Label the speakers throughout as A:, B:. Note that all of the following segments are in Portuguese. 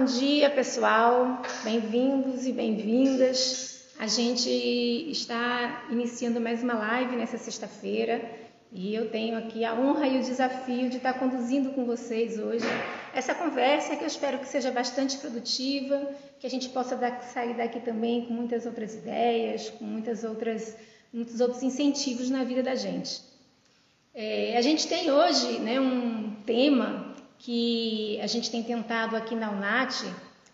A: bom dia pessoal, bem-vindos e bem-vindas. A gente está iniciando mais uma live nessa sexta-feira e eu tenho aqui a honra e o desafio de estar conduzindo com vocês hoje essa conversa que eu espero que seja bastante produtiva, que a gente possa sair daqui também com muitas outras ideias, com muitos outros incentivos na vida da gente. A gente tem hoje um tema que a gente tem tentado aqui na UNAT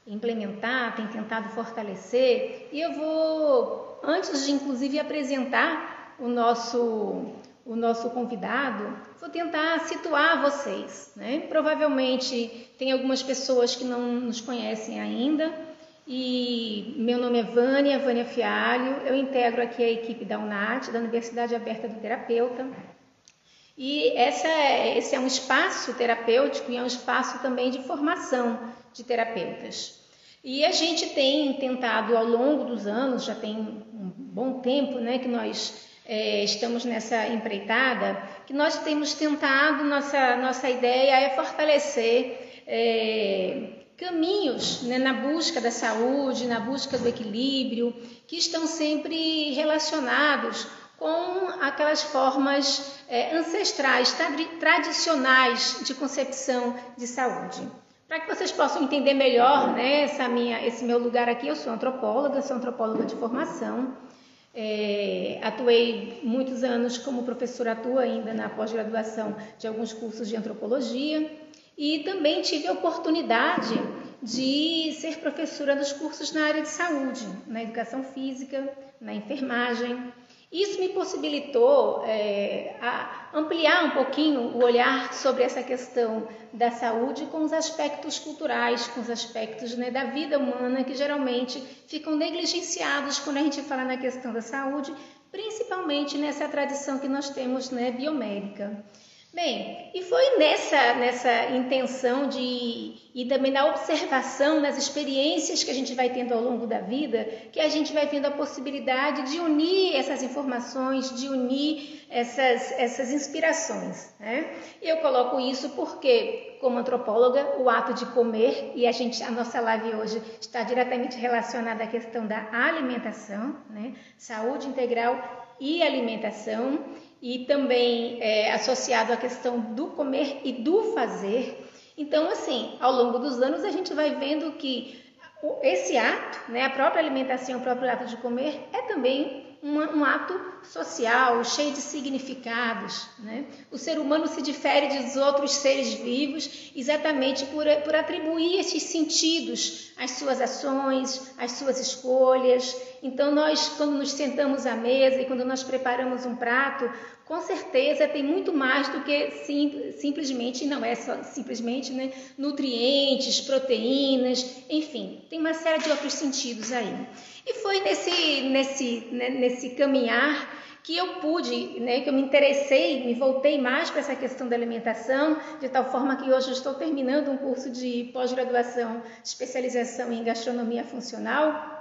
A: implementar, tem tentado fortalecer, e eu vou, antes de inclusive apresentar o nosso convidado, vou tentar situar vocês, Provavelmente tem algumas pessoas que não nos conhecem ainda, e meu nome é Vânia Fialho, eu integro aqui a equipe da UNAT, da Universidade Aberta do Terapeuta. E esse é um espaço terapêutico e é um espaço também de formação de terapeutas. E a gente tem tentado ao longo dos anos, já tem um bom tempo que nós estamos nessa empreitada, que nós temos tentado, nossa ideia é fortalecer caminhos na busca da saúde, na busca do equilíbrio, que estão sempre relacionados com aquelas formas ancestrais, tradicionais de concepção de saúde. Para que vocês possam entender melhor esse meu lugar aqui, eu sou antropóloga de formação, atuei muitos anos como professora, atuo ainda na pós-graduação de alguns cursos de antropologia e também tive a oportunidade de ser professora dos cursos na área de saúde, na educação física, na enfermagem. Isso me possibilitou ampliar um pouquinho o olhar sobre essa questão da saúde com os aspectos culturais, com os aspectos da vida humana que geralmente ficam negligenciados quando a gente fala na questão da saúde, principalmente nessa tradição que nós temos biomédica. Bem, e foi nessa intenção e também na observação das experiências que a gente vai tendo ao longo da vida, que a gente vai tendo a possibilidade de unir essas informações, de unir essas inspirações. Eu coloco isso porque, como antropóloga, o ato de comer, e a nossa live hoje está diretamente relacionada à questão da alimentação, saúde integral e alimentação, e também associado à questão do comer e do fazer. Então, ao longo dos anos, a gente vai vendo que esse ato, a própria alimentação, o próprio ato de comer, é também um ato social, cheio de significados. O ser humano se difere dos outros seres vivos exatamente por atribuir esses sentidos às suas ações, às suas escolhas. Então, nós, quando nos sentamos à mesa e quando nós preparamos um prato, com certeza tem muito mais do que simplesmente, não é só simplesmente, nutrientes, proteínas, enfim, tem uma série de outros sentidos aí. E foi nesse caminhar que eu pude, que eu me interessei, me voltei mais para essa questão da alimentação, de tal forma que hoje eu estou terminando um curso de pós-graduação, especialização em gastronomia funcional.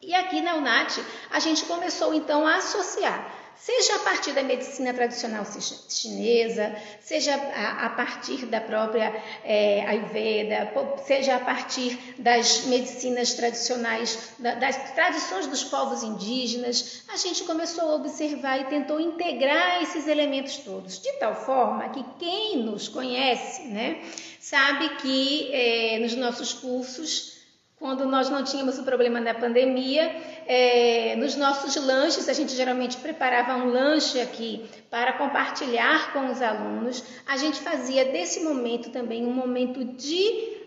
A: E aqui na UNAT a gente começou então a associar, seja a partir da medicina tradicional chinesa, seja a partir da própria Ayurveda, seja a partir das medicinas tradicionais, das tradições dos povos indígenas, a gente começou a observar e tentou integrar esses elementos todos, de tal forma que quem nos conhece, sabe que nos nossos cursos, quando nós não tínhamos o problema da pandemia, nos nossos lanches, a gente geralmente preparava um lanche aqui para compartilhar com os alunos. A gente fazia desse momento também um momento de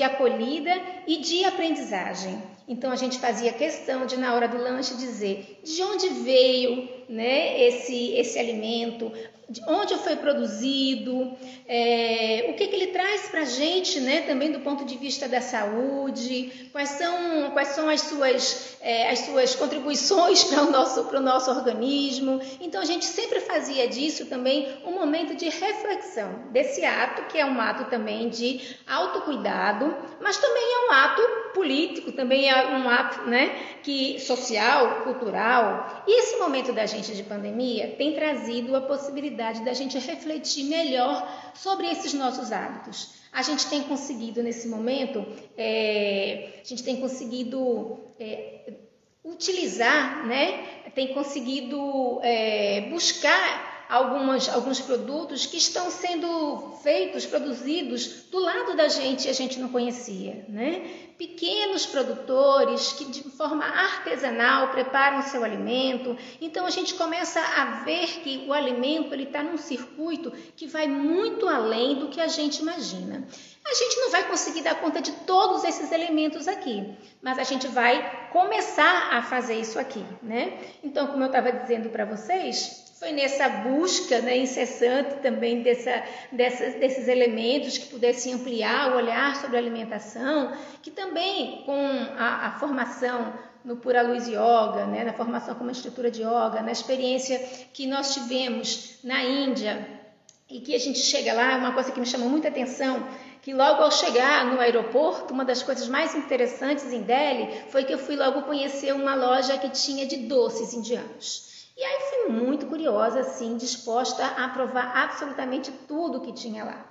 A: acolhida e de aprendizagem. Então, a gente fazia questão de, na hora do lanche, dizer de onde veio esse alimento, de onde foi produzido, o que ele traz para a gente, também do ponto de vista da saúde, quais são as suas contribuições para o nosso organismo. Então, a gente sempre fazia disso também um momento de reflexão, desse ato, que é um ato também de autocuidado, mas também é um ato político, também é um ato, né, social, cultural. E esse momento da gente de pandemia tem trazido a possibilidade da gente refletir melhor sobre esses nossos hábitos. A gente tem conseguido, nesse momento, utilizar, né, tem conseguido buscar alguns produtos que estão sendo produzidos do lado da gente e a gente não conhecia, né? Pequenos produtores que de forma artesanal preparam o seu alimento. Então a gente começa a ver que o alimento está num circuito que vai muito além do que a gente imagina. A gente não vai conseguir dar conta de todos esses elementos aqui, mas a gente vai começar a fazer isso aqui, né? Então, como eu estava dizendo para vocês, foi nessa busca, né, incessante também desses elementos que pudessem ampliar o olhar sobre a alimentação, que também com a formação no Pura Luz Yoga, né, na formação como estrutura de yoga, na experiência que nós tivemos na Índia, e que a gente chega lá, uma coisa que me chamou muita atenção, que logo ao chegar no aeroporto, uma das coisas mais interessantes em Delhi foi que eu fui logo conhecer uma loja que tinha de doces indianos. E aí fui muito curiosa, assim, disposta a provar absolutamente tudo que tinha lá.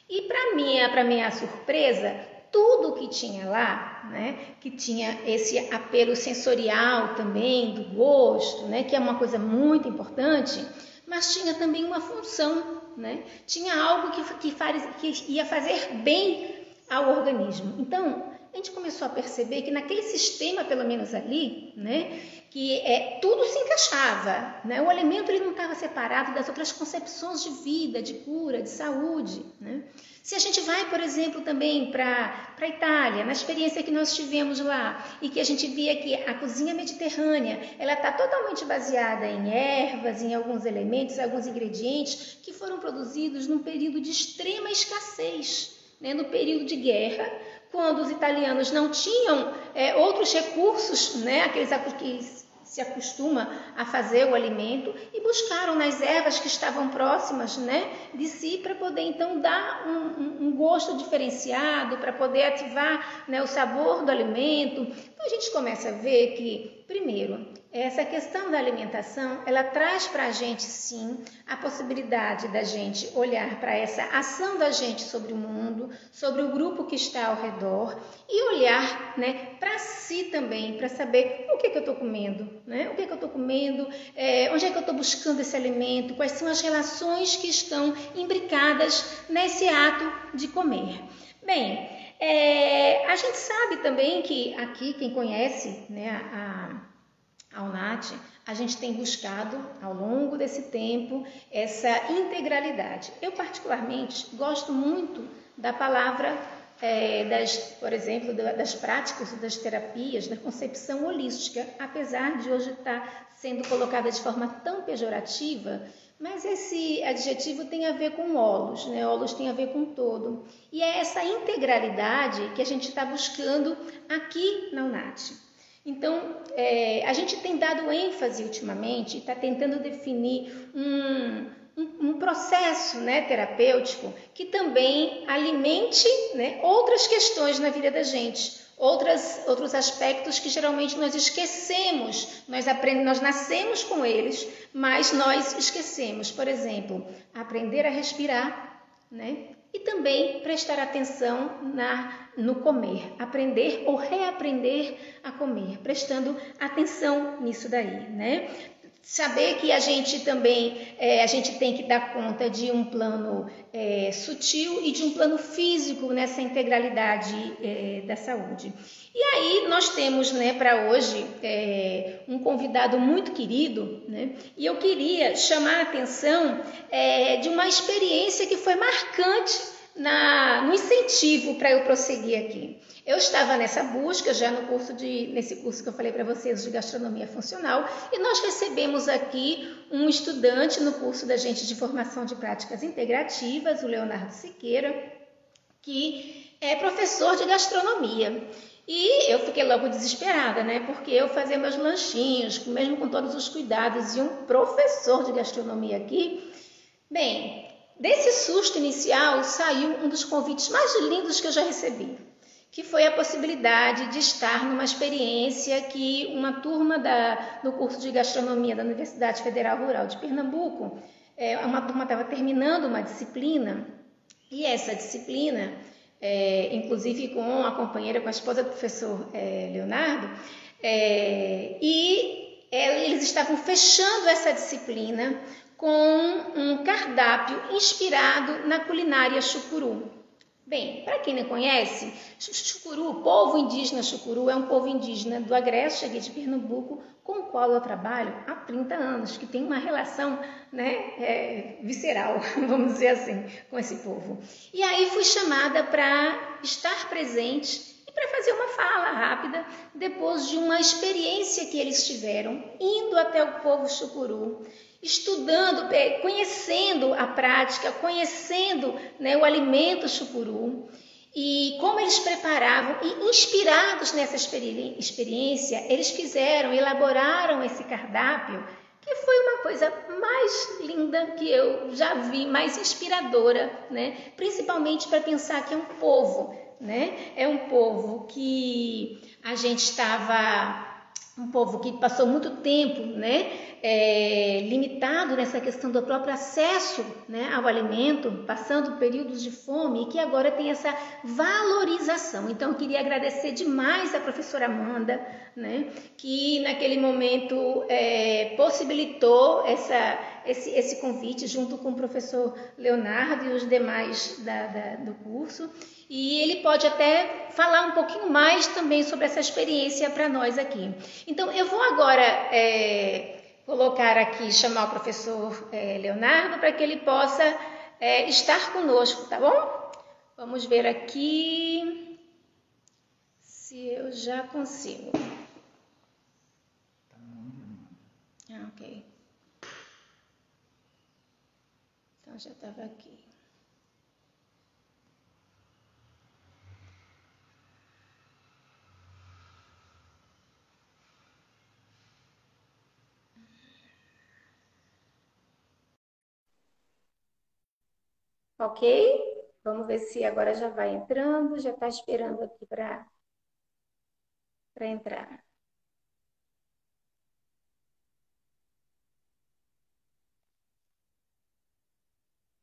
A: E para minha surpresa, tudo que tinha lá, né, que tinha esse apelo sensorial também, do gosto, né, que é uma coisa muito importante, mas tinha também uma função, né? Tinha algo que ia fazer bem ao organismo. Então, a gente começou a perceber que naquele sistema, pelo menos ali, né, que tudo se encaixava, né? O alimento ele não estava separado das outras concepções de vida, de cura, de saúde, né? Se a gente vai, por exemplo, também para a Itália, na experiência que nós tivemos lá, e que a gente via que a cozinha mediterrânea, ela está totalmente baseada em ervas, em alguns elementos, alguns ingredientes que foram produzidos num período de extrema escassez, né? No período de guerra, quando os italianos não tinham outros recursos, né, aqueles que se acostuma a fazer o alimento, e buscaram nas ervas que estavam próximas, né, de si, para poder então dar um gosto diferenciado, para poder ativar, né, o sabor do alimento. Então a gente começa a ver que, primeiro, essa questão da alimentação, ela traz para a gente, sim, a possibilidade da gente olhar para essa ação da gente sobre o mundo, sobre o grupo que está ao redor, e olhar, né, para si também, para saber o que eu estou comendo, né? O que eu estou comendo, onde é que eu estou buscando esse alimento, quais são as relações que estão imbricadas nesse ato de comer. Bem, a gente sabe também que aqui, quem conhece, né, a UNAT, a gente tem buscado, ao longo desse tempo, essa integralidade. Eu, particularmente, gosto muito da palavra, por exemplo, das práticas, das terapias, da concepção holística, apesar de hoje estar sendo colocada de forma tão pejorativa, mas esse adjetivo tem a ver com holos, né? Holos tem a ver com todo. E é essa integralidade que a gente está buscando aqui na UNAT. Então, a gente tem dado ênfase ultimamente, está tentando definir um processo, né, terapêutico que também alimente, né, outras questões na vida da gente, outros aspectos que geralmente nós esquecemos, nós nascemos com eles, mas nós esquecemos. Por exemplo, aprender a respirar, né? E também prestar atenção no comer, aprender ou reaprender a comer, prestando atenção nisso daí, né? Saber que a gente também, a gente tem que dar conta de um plano sutil e de um plano físico nessa integralidade da saúde. E aí nós temos, né, para hoje um convidado muito querido, né? E eu queria chamar a atenção de uma experiência que foi marcante no incentivo para eu prosseguir aqui. Eu estava nessa busca já nesse curso que eu falei para vocês de gastronomia funcional, e nós recebemos aqui um estudante no curso da gente de formação de práticas integrativas, o Leonardo Siqueira, que é professor de gastronomia. E eu fiquei logo desesperada, né? Porque eu fazia meus lanchinhos, mesmo com todos os cuidados, e um professor de gastronomia aqui. Bem, desse susto inicial saiu um dos convites mais lindos que eu já recebi. que foi a possibilidade de estar numa experiência que uma turma do curso de gastronomia da Universidade Federal Rural de Pernambuco, uma turma estava terminando uma disciplina, e essa disciplina, inclusive com a companheira, com a esposa do professor Leonardo, eles estavam fechando essa disciplina com um cardápio inspirado na culinária chucuru. Bem, para quem não conhece, Chucuru, o povo indígena Chucuru é um povo indígena do Agreste, aqui de Pernambuco, com o qual eu trabalho há 30 anos, que tem uma relação, né, visceral, vamos dizer assim, com esse povo. E aí fui chamada para estar presente e para fazer uma fala rápida, depois de uma experiência que eles tiveram, indo até o povo Chucuru, estudando, conhecendo a prática, conhecendo, né, o alimento chucuru e como eles preparavam, e inspirados nessa experiência, eles elaboraram esse cardápio, que foi uma coisa mais linda que eu já vi, mais inspiradora, né? Principalmente para pensar que é um povo, né? É um povo que a gente estava... Um povo que passou muito tempo, né, limitado nessa questão do próprio acesso, né, ao alimento, passando períodos de fome, e que agora tem essa valorização. Então, eu queria agradecer demais a professora Amanda, né, que naquele momento possibilitou esse convite junto com o professor Leonardo e os demais do curso. E ele pode até falar um pouquinho mais também sobre essa experiência para nós aqui. Então, eu vou agora colocar aqui, chamar o professor Leonardo para que ele possa estar conosco, tá bom? Vamos ver aqui se eu já consigo. Ok. Então, já estava aqui. Ok? Vamos ver se agora já vai entrando, já está esperando aqui para entrar.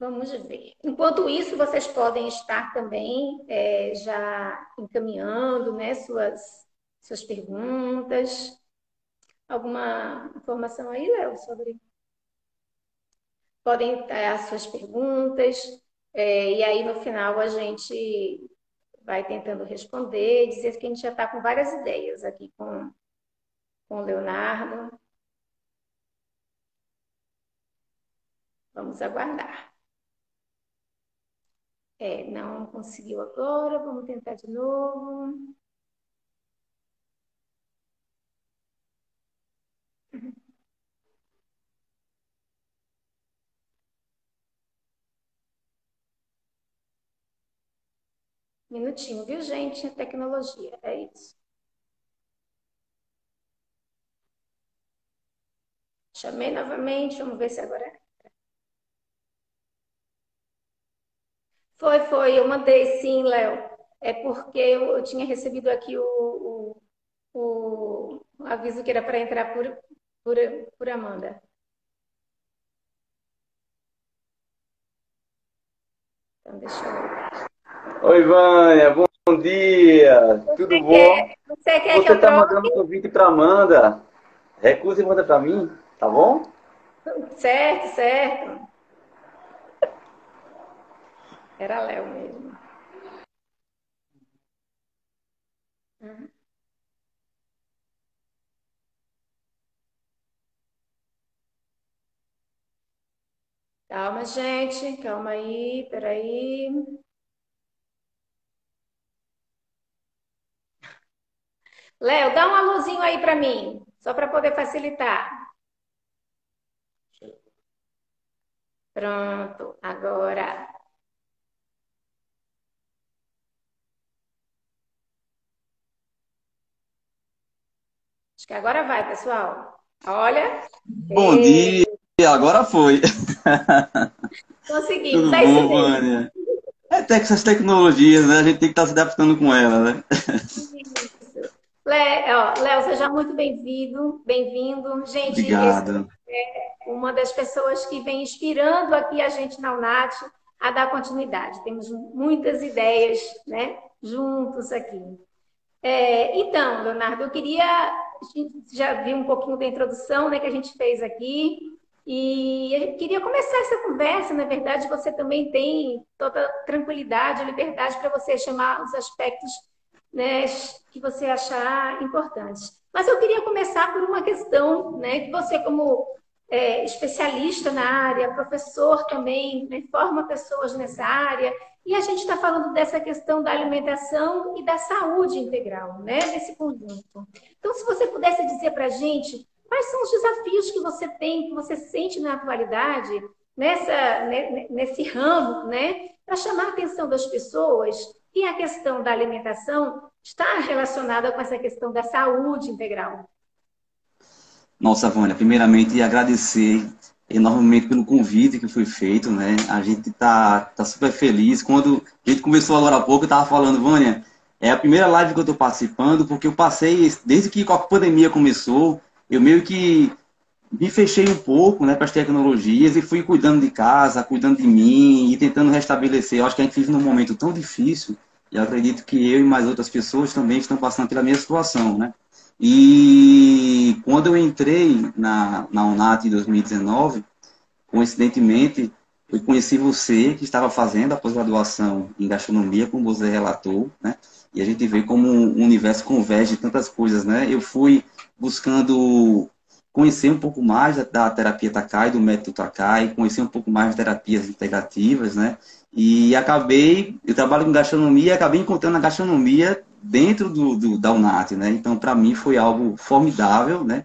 A: Vamos ver. Enquanto isso, vocês podem estar também já encaminhando, né, suas perguntas. Alguma informação aí, Léo, sobre... Podem dar as suas perguntas, e aí no final a gente vai tentando responder, dizer que a gente já está com várias ideias aqui com o Leonardo. Vamos aguardar. Não conseguiu agora, vamos tentar de novo. Minutinho, viu, gente? Tecnologia, é isso. Chamei novamente, vamos ver se agora... Foi, eu mandei sim, Léo. É porque eu tinha recebido aqui o aviso que era para entrar por Amanda. Então, deixa eu...
B: Oi, Vânia, bom dia, tudo bom?
A: Você quer que
B: Você
A: eu
B: está
A: troque?
B: mandando um convite para Amanda. Recusa e manda para mim, tá bom?
A: Certo, certo. Era Léo mesmo. Uhum. Calma, gente, calma aí, peraí. Léo, dá um alôzinho aí para mim, só para poder facilitar. Pronto, agora. Acho que agora vai, pessoal. Olha.
B: Bom dia, agora foi.
A: Conseguimos,
B: Tudo
A: é isso
B: bom,
A: mesmo.
B: Vânia? É essas tecnologias, né? A gente tem que estar se adaptando com elas, né?
A: Isso. Léo, seja muito bem-vindo, bem-vindo. Gente, esse
B: Obrigado.
A: é uma das pessoas que vem inspirando aqui a gente na UNAT a dar continuidade. Temos muitas ideias, né, juntos aqui. Então, Leonardo, eu queria. A gente já viu um pouquinho da introdução, né, que a gente fez aqui, e eu queria começar essa conversa. Na verdade, você também tem toda a tranquilidade, a liberdade para você chamar os aspectos, né, que você achar importantes. Mas eu queria começar por uma questão, né, que você, como especialista na área, professor também, né, forma pessoas nessa área. E a gente está falando dessa questão da alimentação e da saúde integral, né? Nesse conjunto. Então, se você pudesse dizer para a gente quais são os desafios que você tem, que você sente na atualidade, nesse ramo, né? Para chamar a atenção das pessoas, e a questão da alimentação está relacionada com essa questão da saúde integral.
B: Nossa, Vânia, primeiramente agradecer enormemente pelo convite que foi feito, né? A gente tá super feliz. Quando a gente começou agora há pouco, eu estava falando, Vânia, é a primeira live que eu estou participando, porque eu passei, desde que a pandemia começou, eu meio que me fechei um pouco, né, para as tecnologias e fui cuidando de casa, cuidando de mim e tentando restabelecer. Eu acho que a gente vive num momento tão difícil e eu acredito que eu e mais outras pessoas também estão passando pela mesma situação, né? E quando eu entrei na UNAT em 2019, coincidentemente, eu conheci você, que estava fazendo a pós-graduação em gastronomia, como você relatou, né? E a gente vê como o universo converge em tantas coisas, né? Eu fui buscando conhecer um pouco mais da terapia Takai, do método Takai, conhecer um pouco mais de terapias integrativas, né? E eu trabalho com gastronomia e acabei encontrando a gastronomia dentro da UNAT, né? Então, para mim, foi algo formidável, né?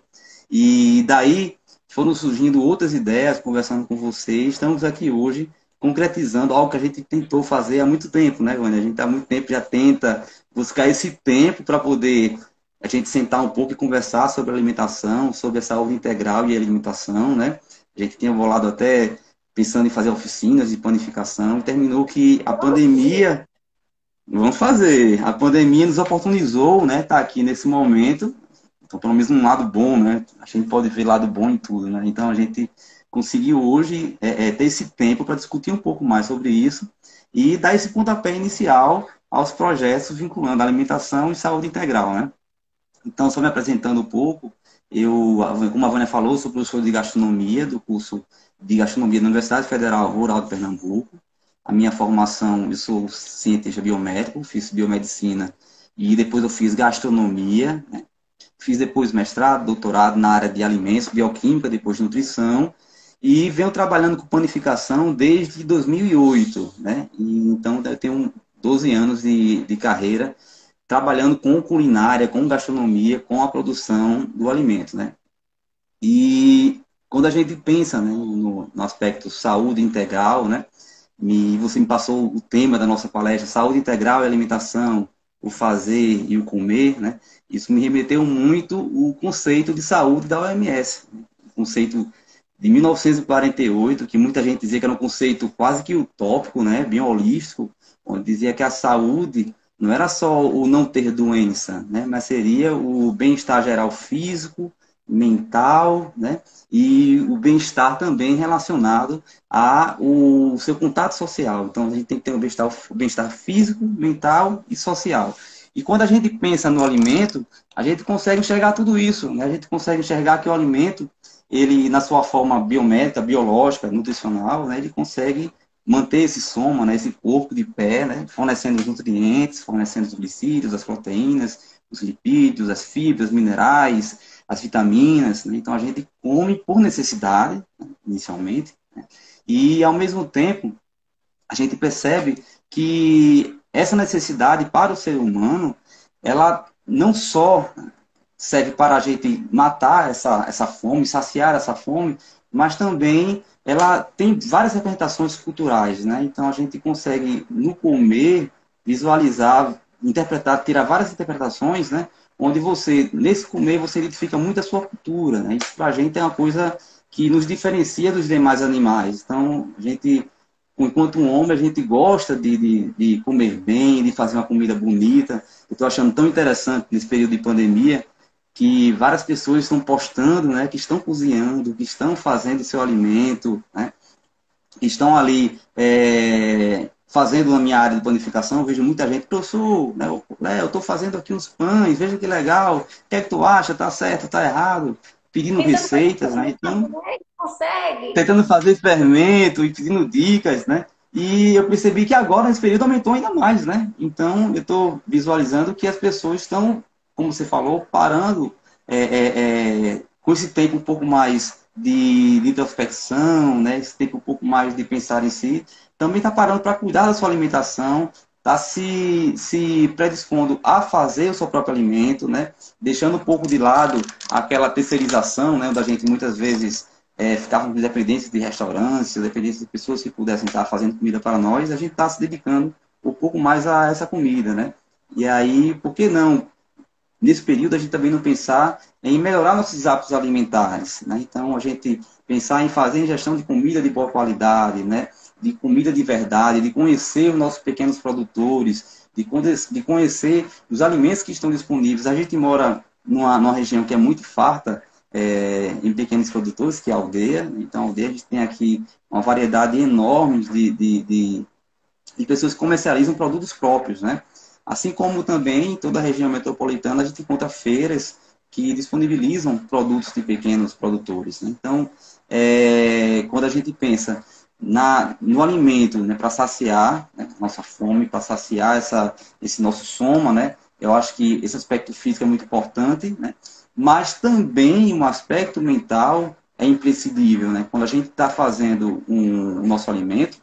B: E daí foram surgindo outras ideias, conversando com vocês. Estamos aqui hoje concretizando algo que a gente tentou fazer há muito tempo, né, Vânia? A gente há muito tempo já tenta buscar esse tempo para poder a gente sentar um pouco e conversar sobre alimentação, sobre a saúde integral e alimentação, né? A gente tinha volado até pensando em fazer oficinas de panificação e terminou que a pandemia, vamos fazer, a pandemia nos oportunizou, né, tá aqui nesse momento, então pelo menos um lado bom, né? A gente pode ver lado bom em tudo, né? Então a gente conseguiu hoje ter esse tempo para discutir um pouco mais sobre isso e dar esse pontapé inicial aos projetos vinculando alimentação e saúde integral, né? Então, só me apresentando um pouco, como a Vânia falou, sou professor de gastronomia, do curso de gastronomia da Universidade Federal Rural de Pernambuco. A minha formação, eu sou cientista biomédico, fiz biomedicina e depois eu fiz gastronomia, né? Fiz depois mestrado, doutorado na área de alimentos, bioquímica, depois nutrição, e venho trabalhando com panificação desde 2008, né? E, então, eu tenho 12 anos de carreira trabalhando com culinária, com gastronomia, com a produção do alimento, né? E quando a gente pensa, né, no aspecto saúde integral, né? Você me passou o tema da nossa palestra, saúde integral e alimentação, o fazer e o comer, né? Isso me remeteu muito o conceito de saúde da OMS, né? O conceito de 1948, que muita gente dizia que era um conceito quase que utópico, né? Bem holístico, onde dizia que a saúde não era só o não ter doença, né? Mas seria o bem-estar geral físico, mental, né? E o bem-estar também relacionado ao seu contato social. Então, a gente tem que ter um bem-estar físico, mental e social. E quando a gente pensa no alimento, a gente consegue enxergar tudo isso, né? A gente consegue enxergar que o alimento, ele, na sua forma biomédica, biológica, nutricional, né? Ele consegue manter esse soma, né? Esse corpo de pé, né? Fornecendo os nutrientes, fornecendo os glicídios, as proteínas, os lipídios, as fibras, minerais, as vitaminas, né? Então a gente come por necessidade, né, inicialmente, né? E ao mesmo tempo a gente percebe que essa necessidade para o ser humano, ela não só serve para a gente matar essa fome, saciar essa fome, mas também ela tem várias representações culturais, né? Então a gente consegue no comer visualizar, interpretar, tirar várias interpretações, né? Onde você, nesse comer, você identifica muito a sua cultura, né? Isso para a gente é uma coisa que nos diferencia dos demais animais. Então, a gente enquanto um homem, a gente gosta de comer bem, de fazer uma comida bonita. Eu estou achando tão interessante nesse período de pandemia que várias pessoas estão postando, né, que estão cozinhando, que estão fazendo seu alimento, né, estão ali fazendo na minha área de panificação. Eu vejo muita gente, professor, né, eu estou fazendo aqui uns pães, veja que legal, o que é que tu acha, tá certo, tá errado, pedindo receitas, né, então,
A: Consegue.
B: tentando fazer experimento e pedindo dicas, né, e eu percebi que agora, nesse período, aumentou ainda mais, né, então eu estou visualizando que as pessoas estão, como você falou, parando com esse tempo um pouco mais de introspecção, né? Esse tempo um pouco mais de pensar em si, também está parando para cuidar da sua alimentação, está se predispondo a fazer o seu próprio alimento, né? Deixando um pouco de lado aquela terceirização, né? Onde a gente muitas vezes ficava dependência de restaurantes, dependência de pessoas que pudessem estar fazendo comida para nós, a gente está se dedicando um pouco mais a essa comida, né? E aí, por que não nesse período a gente também não pensar em melhorar nossos hábitos alimentares, né? Então a gente pensar em fazer ingestão de comida de boa qualidade, né? De comida de verdade, de conhecer os nossos pequenos produtores, de conhecer os alimentos que estão disponíveis. A gente mora numa região que é muito farta em pequenos produtores, que é a aldeia. Então a aldeia a gente tem aqui uma variedade enorme de pessoas que comercializam produtos próprios, né? Assim como também em toda a região metropolitana a gente encontra feiras que disponibilizam produtos de pequenos produtores, né? Então, quando a gente pensa no alimento, né, para saciar, né, nossa fome, para saciar esse nosso soma, né? Eu acho que esse aspecto físico é muito importante, né? Mas também um aspecto mental é imprescindível, né? Quando a gente está fazendo o nosso alimento,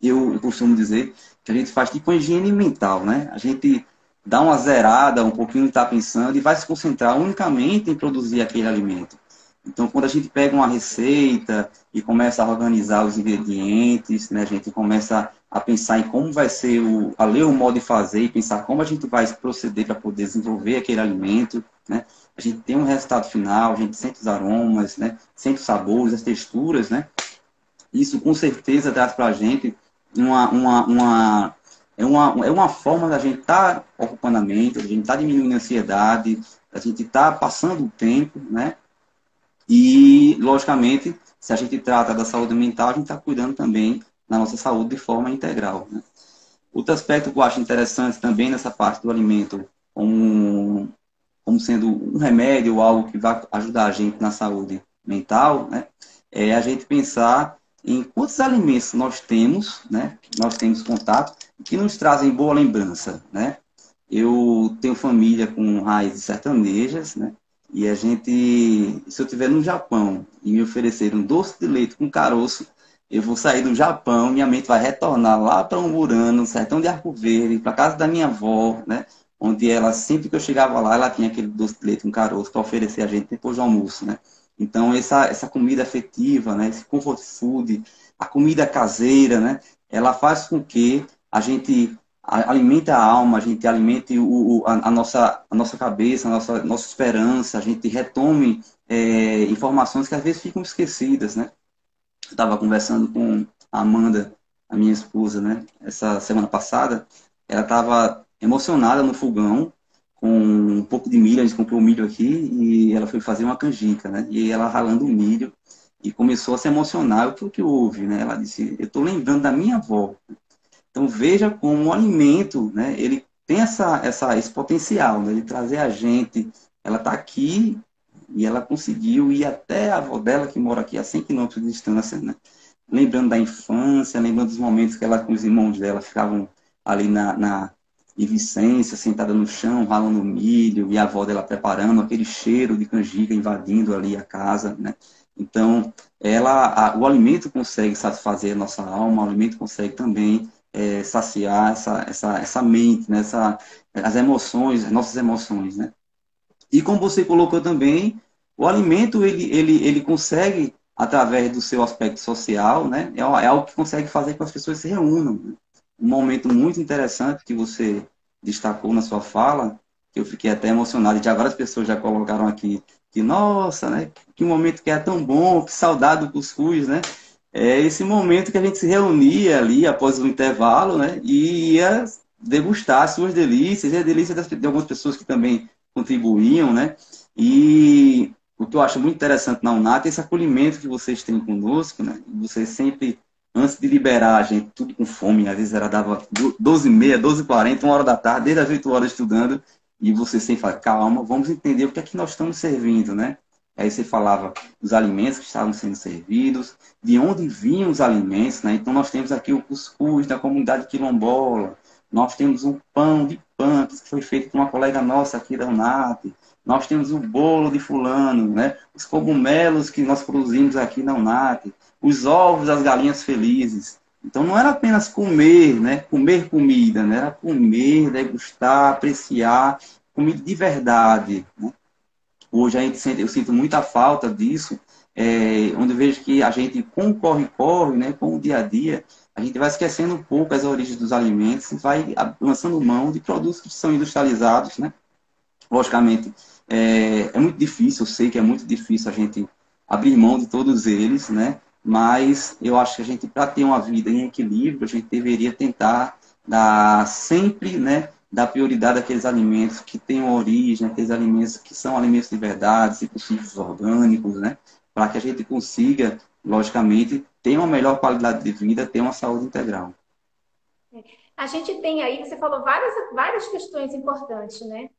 B: eu costumo dizer que a gente faz tipo uma higiene mental, né? A gente dá uma zerada, um pouquinho está pensando e vai se concentrar unicamente em produzir aquele alimento. Então, quando a gente pega uma receita e começa a organizar os ingredientes, né, a gente começa a pensar em como vai ser, a ler o modo de fazer e pensar como a gente vai proceder para poder desenvolver aquele alimento, né? A gente tem um resultado final, a gente sente os aromas, né? Sente os sabores, as texturas, né? Isso com certeza traz para a gente uma forma da gente estar ocupando a mente, da gente estar diminuindo a ansiedade, da gente estar passando o tempo, né? E, logicamente, se a gente trata da saúde mental, a gente está cuidando também da nossa saúde de forma integral, né? Outro aspecto que eu acho interessante também nessa parte do alimento, como sendo um remédio ou algo que vai ajudar a gente na saúde mental, né? É a gente pensar em quantos alimentos nós temos, né? Nós temos contato, que nos trazem boa lembrança, né? Eu tenho família com raízes sertanejas, né? E a gente, se eu estiver no Japão e me oferecer um doce de leite com caroço, eu vou sair do Japão, minha mente vai retornar lá para Umburana, no sertão de Arco Verde, para casa da minha avó, né? Onde ela, sempre que eu chegava lá, ela tinha aquele doce de leite com caroço para oferecer a gente depois do almoço, né? Então, essa comida afetiva, né? Esse comfort food, a comida caseira, né? Ela faz com que a gente alimente a alma, a gente alimente a nossa cabeça, a nossa esperança, a gente retome informações que às vezes ficam esquecidas, né? Eu estava conversando com a Amanda, a minha esposa, né? Essa semana passada, ela estava emocionada no fogão, com um pouco de milho, a gente comprou milho aqui, e ela foi fazer uma canjica, né? E ela ralando o milho, e começou a se emocionar. O que houve, né? Ela disse, eu estou lembrando da minha avó. Então veja como o alimento, né? Ele tem esse potencial, né? De trazer a gente. Ela está aqui e ela conseguiu ir até a avó dela, que mora aqui a 100 quilômetros de distância, né? Lembrando da infância, lembrando dos momentos que ela com os irmãos dela ficavam ali em Vicência, sentada no chão, ralando milho, e a avó dela preparando, aquele cheiro de canjica invadindo ali a casa, né? Então, o alimento consegue satisfazer a nossa alma, o alimento consegue também saciar essa mente, né? As emoções, as nossas emoções, né? E como você colocou também, o alimento ele consegue, através do seu aspecto social, né? É algo que consegue fazer com que as pessoas se reúnam, né? Um momento muito interessante que você destacou na sua fala, que eu fiquei até emocionado, e já várias pessoas já colocaram aqui, que nossa, né? Que momento que é tão bom, que saudade do cuscuz, né? é esse momento que a gente se reunia ali após o intervalo, né? E ia degustar as suas delícias e a delícia de algumas pessoas que também contribuíam, né? E o que eu acho muito interessante na UNAT é esse acolhimento que vocês têm conosco, né? Vocês sempre, antes de liberar a gente, tudo com fome, às vezes era dava 12h30, 12h40, 1 hora da tarde, desde as 8 horas estudando, e você sempre fala, calma, vamos entender o que é que nós estamos servindo, né? Aí você falava dos alimentos que estavam sendo servidos, de onde vinham os alimentos, né? Então nós temos aqui o cuscuz da comunidade quilombola, nós temos um pão de pampas que foi feito por uma colega nossa aqui da UNAP, nós temos o bolo de fulano, né? Os cogumelos que nós produzimos aqui na UNAP, os ovos das galinhas felizes. Então não era apenas comer, né? Comer comida, né? Era comer, degustar, apreciar comida de verdade, né? Hoje a gente sente, eu sinto muita falta disso, onde eu vejo que a gente, com o corre-corre, né, com o dia a dia, a gente vai esquecendo um pouco as origens dos alimentos e vai lançando mão de produtos que são industrializados, né? Logicamente, é muito difícil, eu sei que é muito difícil a gente abrir mão de todos eles, né? Mas eu acho que a gente, para ter uma vida em equilíbrio, a gente deveria tentar dar sempre, né, dar prioridade àqueles alimentos que têm origem, aqueles alimentos que são alimentos de verdade, se possível orgânicos, né? Para que a gente consiga, logicamente, ter uma melhor qualidade de vida, ter uma saúde integral.
A: A gente tem aí, você falou várias questões importantes, né?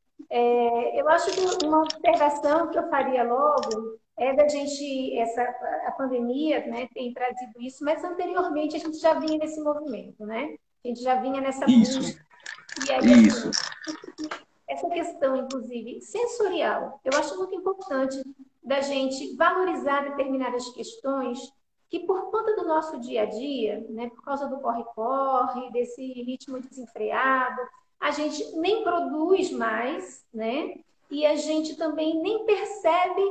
A: Eu acho que uma observação que eu faria logo é da gente, a pandemia, né, tem trazido isso, mas anteriormente a gente já vinha nesse movimento, né? A gente já vinha nessa
B: Isso,
A: busca. E aí,
B: isso.
A: assim, essa questão, inclusive, sensorial, eu acho muito importante da gente valorizar determinadas questões que, por conta do nosso dia a dia, né, por causa do corre-corre, desse ritmo desenfreado, a gente nem produz mais, né? E a gente também nem percebe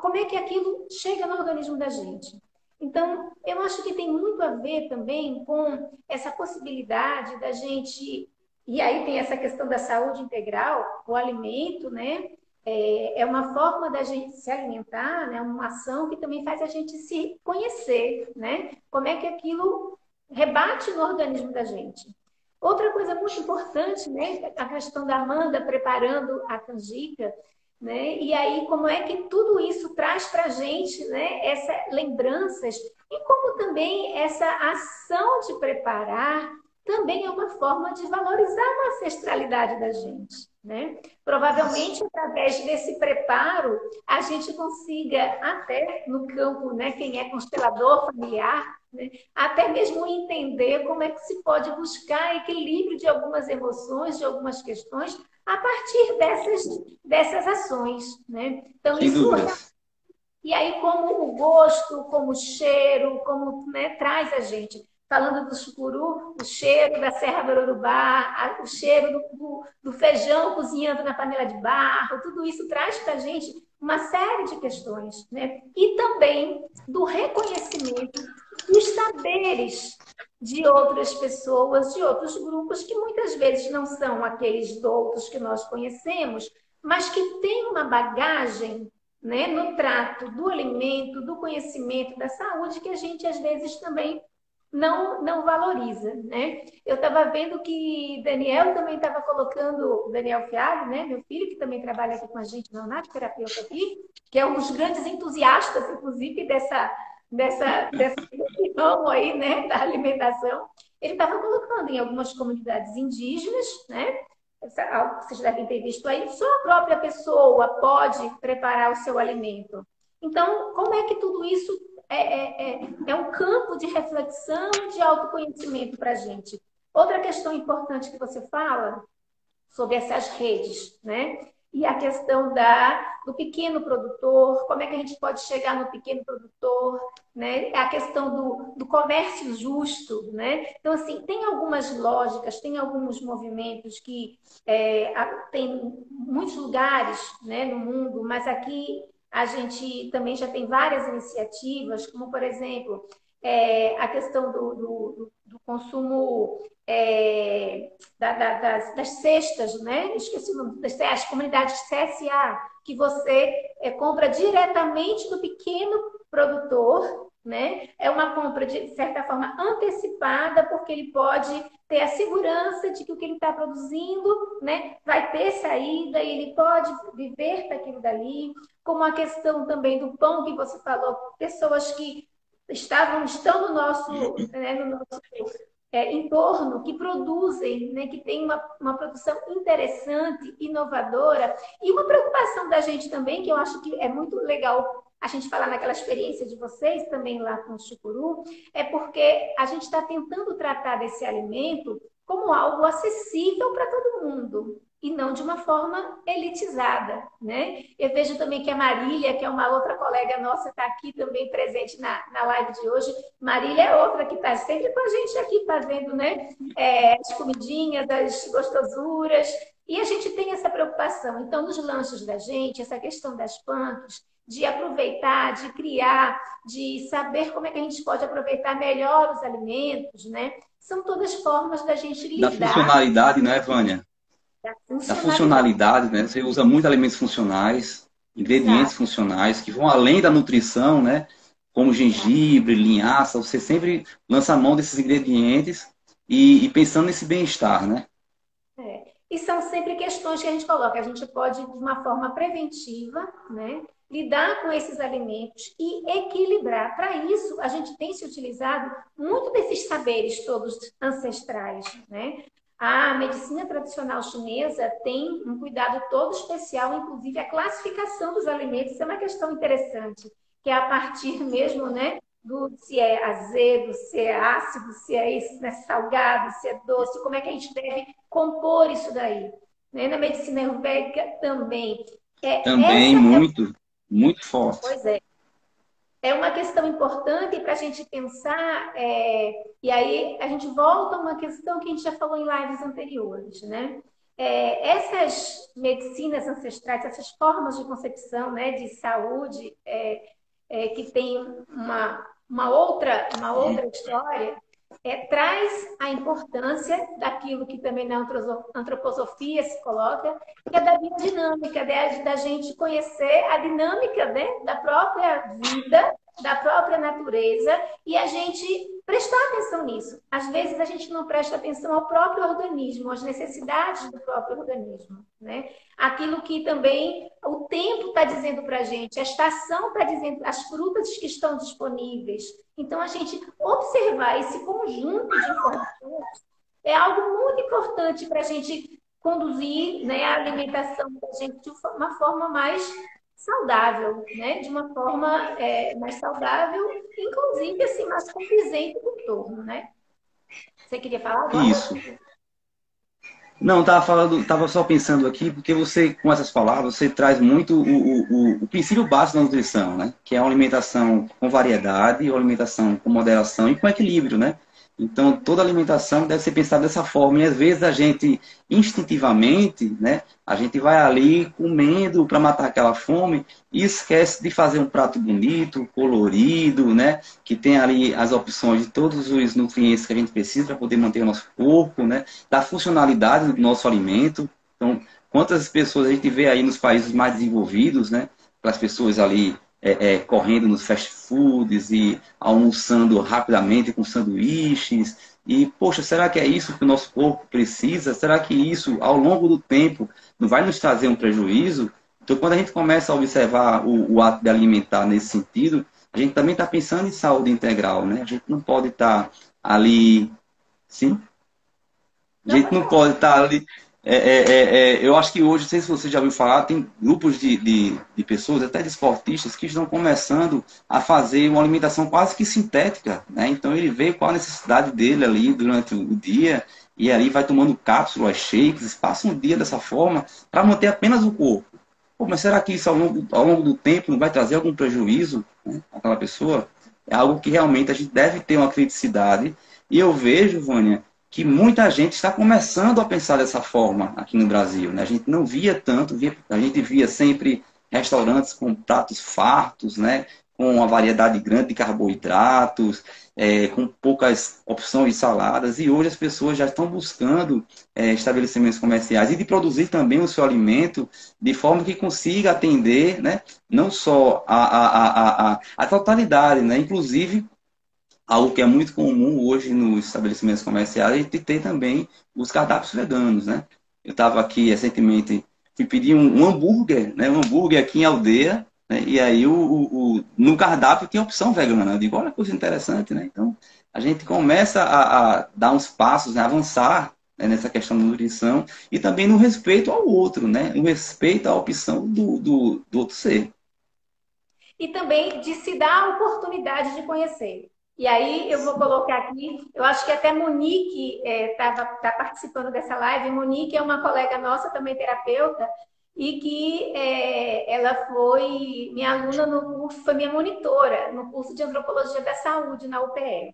A: como é que aquilo chega no organismo da gente. Então, eu acho que tem muito a ver também com essa possibilidade da gente. E aí tem essa questão da saúde integral, o alimento, né? É uma forma da gente se alimentar, né? Uma ação que também faz a gente se conhecer, né? Como é que aquilo rebate no organismo da gente. Outra coisa muito importante, né? A questão da Amanda preparando a canjica, né? E aí como é que tudo isso traz para a gente, né? Essas lembranças e como também essa ação de preparar também é uma forma de valorizar a ancestralidade da gente, né? Provavelmente, através desse preparo, a gente consiga, até no campo, né, quem é constelador familiar, né, até mesmo entender como é que se pode buscar equilíbrio de algumas emoções, de algumas questões, a partir dessas ações, né? Então,
B: Sem
A: isso
B: dúvidas.
A: e aí, como o gosto, como o cheiro, como, né, traz a gente. Falando do chucuru, o cheiro da Serra do Urubá, o cheiro do feijão cozinhando na panela de barro, tudo isso traz para a gente uma série de questões, né? E também do reconhecimento dos saberes de outras pessoas, de outros grupos, que muitas vezes não são aqueles doutos que nós conhecemos, mas que têm uma bagagem, né, no trato do alimento, do conhecimento, da saúde, que a gente às vezes também não valoriza, né? Eu estava vendo que Daniel também estava colocando, Daniel Fialho, né, meu filho, que também trabalha aqui com a gente na UNAT, terapeuta aqui, que é um dos grandes entusiastas, inclusive, desse ramo aí, né, da alimentação. Ele estava colocando em algumas comunidades indígenas, né? Algo que vocês devem ter visto aí, só a própria pessoa pode preparar o seu alimento. Então, como é que tudo isso é um campo de reflexão e de autoconhecimento para a gente? Outra questão importante que você fala sobre essas redes, né? E a questão do pequeno produtor, como é que a gente pode chegar no pequeno produtor, né? A questão do comércio justo, né? Então, assim, tem algumas lógicas, tem alguns movimentos que tem muitos lugares, né, no mundo, mas aqui a gente também já tem várias iniciativas, como, por exemplo, a questão do consumo das cestas, né? Esqueci o nome, as comunidades CSA, que você compra diretamente do pequeno produtor, né? É uma compra, de certa forma, antecipada, porque ele pode ter a segurança de que o que ele está produzindo, né, vai ter saída e ele pode viver daquilo dali. Como a questão também do pão que você falou, pessoas que estão no nosso entorno, que produzem, né, que tem uma produção interessante, inovadora, e uma preocupação da gente também, que eu acho que é muito legal a gente falar naquela experiência de vocês também lá com o chucuru, é porque a gente está tentando tratar desse alimento como algo acessível para todo mundo e não de uma forma elitizada, né? Eu vejo também que a Marília, que é uma outra colega nossa, está aqui também presente na live de hoje. Marília é outra que está sempre com a gente aqui fazendo, né? As comidinhas, as gostosuras. E a gente tem essa preocupação. Então, nos lanches da gente, essa questão das punks, de aproveitar, de criar, de saber como é que a gente pode aproveitar melhor os alimentos, né? São todas formas da gente
B: Da
A: lidar
B: funcionalidade, né, Vânia?
A: da
B: Da
A: funcionalidade.
B: funcionalidade, né? Você usa muito alimentos funcionais, ingredientes
A: Exato.
B: funcionais, que vão além da nutrição, né? Como gengibre, linhaça, você sempre lança a mão desses ingredientes e pensando nesse bem-estar, né?
A: E são sempre questões que a gente coloca. A gente pode, de uma forma preventiva, né, lidar com esses alimentos e equilibrar. Para isso, a gente tem se utilizado muito desses saberes todos ancestrais, né? A medicina tradicional chinesa tem um cuidado todo especial, inclusive a classificação dos alimentos. Isso é uma questão interessante, que é a partir mesmo, né, do se é azedo, se é ácido, se é isso, né, salgado, se é doce, como é que a gente deve compor isso daí. Né? Na medicina ayurvédica também.
B: Também
A: Essa é,
B: muito, muito forte.
A: pois é uma questão importante para a gente pensar, e aí a gente volta a uma questão que a gente já falou em lives anteriores, né? Essas medicinas ancestrais, essas formas de concepção, né, de saúde, que tem uma outra história, traz a importância daquilo que também na antroposofia se coloca, que é da biodinâmica, da gente conhecer a dinâmica, né, da própria vida, da própria natureza, e a gente prestar atenção nisso. Às vezes a gente não presta atenção ao próprio organismo, às necessidades do próprio organismo, né? Aquilo que também o tempo está dizendo para a gente, a estação está dizendo, as frutas que estão disponíveis. Então, a gente observar esse conjunto de informações é algo muito importante para a gente conduzir, né, a alimentação da gente de uma forma mais saudável, né? De uma forma mais saudável, inclusive assim, mais condizente do entorno, né? Você queria falar agora?
B: Isso. Não, estava falando, tava só pensando aqui, porque você, com essas palavras, você traz muito o princípio básico da nutrição, né? Que é uma alimentação com variedade, uma alimentação com moderação e com equilíbrio, né? Então, toda alimentação deve ser pensada dessa forma. E às vezes a gente, instintivamente, né? A gente vai ali comendo para matar aquela fome e esquece de fazer um prato bonito, colorido, né? Que tem ali as opções de todos os nutrientes que a gente precisa para poder manter o nosso corpo, né? Da funcionalidade do nosso alimento. Então, quantas pessoas a gente vê aí nos países mais desenvolvidos, né? Aquelas pessoas ali correndo nos fast foods e almoçando rapidamente com sanduíches. E, poxa, será que é isso que o nosso corpo precisa? Será que isso, ao longo do tempo, não vai nos trazer um prejuízo? Então, quando a gente começa a observar o ato de alimentar nesse sentido, a gente também está pensando em saúde integral, né? A gente não pode estar ali... Sim? A
A: Não,
B: gente
A: pode
B: não
A: falar.
B: pode estar ali. Eu acho que hoje, não sei se você já ouviu falar, tem grupos de pessoas, até de esportistas, que estão começando a fazer uma alimentação quase que sintética, né? Então ele vê qual a necessidade dele ali durante o dia e ali vai tomando cápsulas, shakes, passa um dia dessa forma para manter apenas o corpo. Pô, mas será que isso ao longo do tempo não vai trazer algum prejuízo, né, àquela pessoa? É algo que realmente a gente deve ter uma criticidade. E eu vejo, Vânia, que muita gente está começando a pensar dessa forma aqui no Brasil, né? A gente não via tanto, a gente via sempre restaurantes com pratos fartos, né? com uma variedade grande de carboidratos, com poucas opções de saladas, e hoje as pessoas já estão buscando estabelecimentos comerciais e de produzir também o seu alimento de forma que consiga atender, né, não só a totalidade, né, inclusive algo que é muito comum hoje nos estabelecimentos comerciais é de ter também os cardápios veganos, né? Eu estava aqui recentemente, fui pedir um hambúrguer, né? Um hambúrguer aqui em Aldeia, né? E aí no cardápio tinha opção vegana. Eu digo, olha que coisa interessante, né? Então, a gente começa a dar uns passos, né? Avançar, né? Nessa questão da nutrição e também no respeito ao outro, né? No respeito à opção do outro ser.
A: E também de se dar a oportunidade de conhecer. E aí eu vou colocar aqui, eu acho que até Monique tá participando dessa live. Monique é uma colega nossa, também terapeuta, e que ela foi minha aluna no curso, foi minha monitora no curso de Antropologia da Saúde na UPE.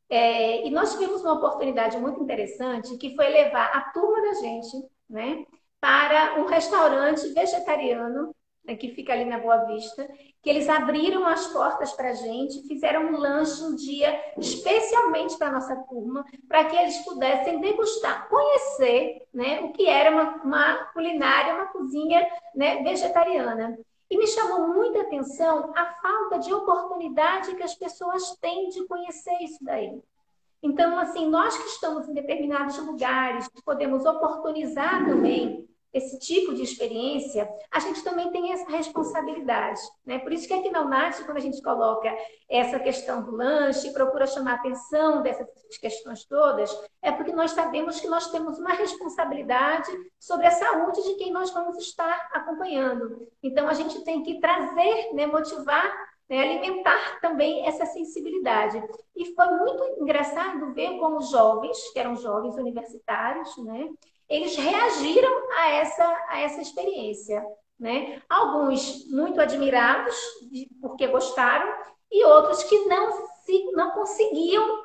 A: E nós tivemos uma oportunidade muito interessante, que foi levar a turma da gente, né, para um restaurante vegetariano, né, que fica ali na Boa Vista, que eles abriram as portas para a gente, fizeram um lanche um dia especialmente para a nossa turma, para que eles pudessem degustar, conhecer, né, o que era uma culinária, uma cozinha, né, vegetariana. E me chamou muita atenção a falta de oportunidade que as pessoas têm de conhecer isso daí. Então, assim, nós que estamos em determinados lugares, podemos oportunizar também esse tipo de experiência, a gente também tem essa responsabilidade, né? Por isso que aqui na UNAT, quando a gente coloca essa questão do lanche, procura chamar a atenção dessas questões todas, é porque nós sabemos que nós temos uma responsabilidade sobre a saúde de quem nós vamos estar acompanhando. Então, a gente tem que trazer, né, motivar, né, alimentar também essa sensibilidade. E foi muito engraçado ver como os jovens, que eram jovens universitários, né, eles reagiram a essa experiência, né? Alguns muito admirados, porque gostaram, e outros que não conseguiam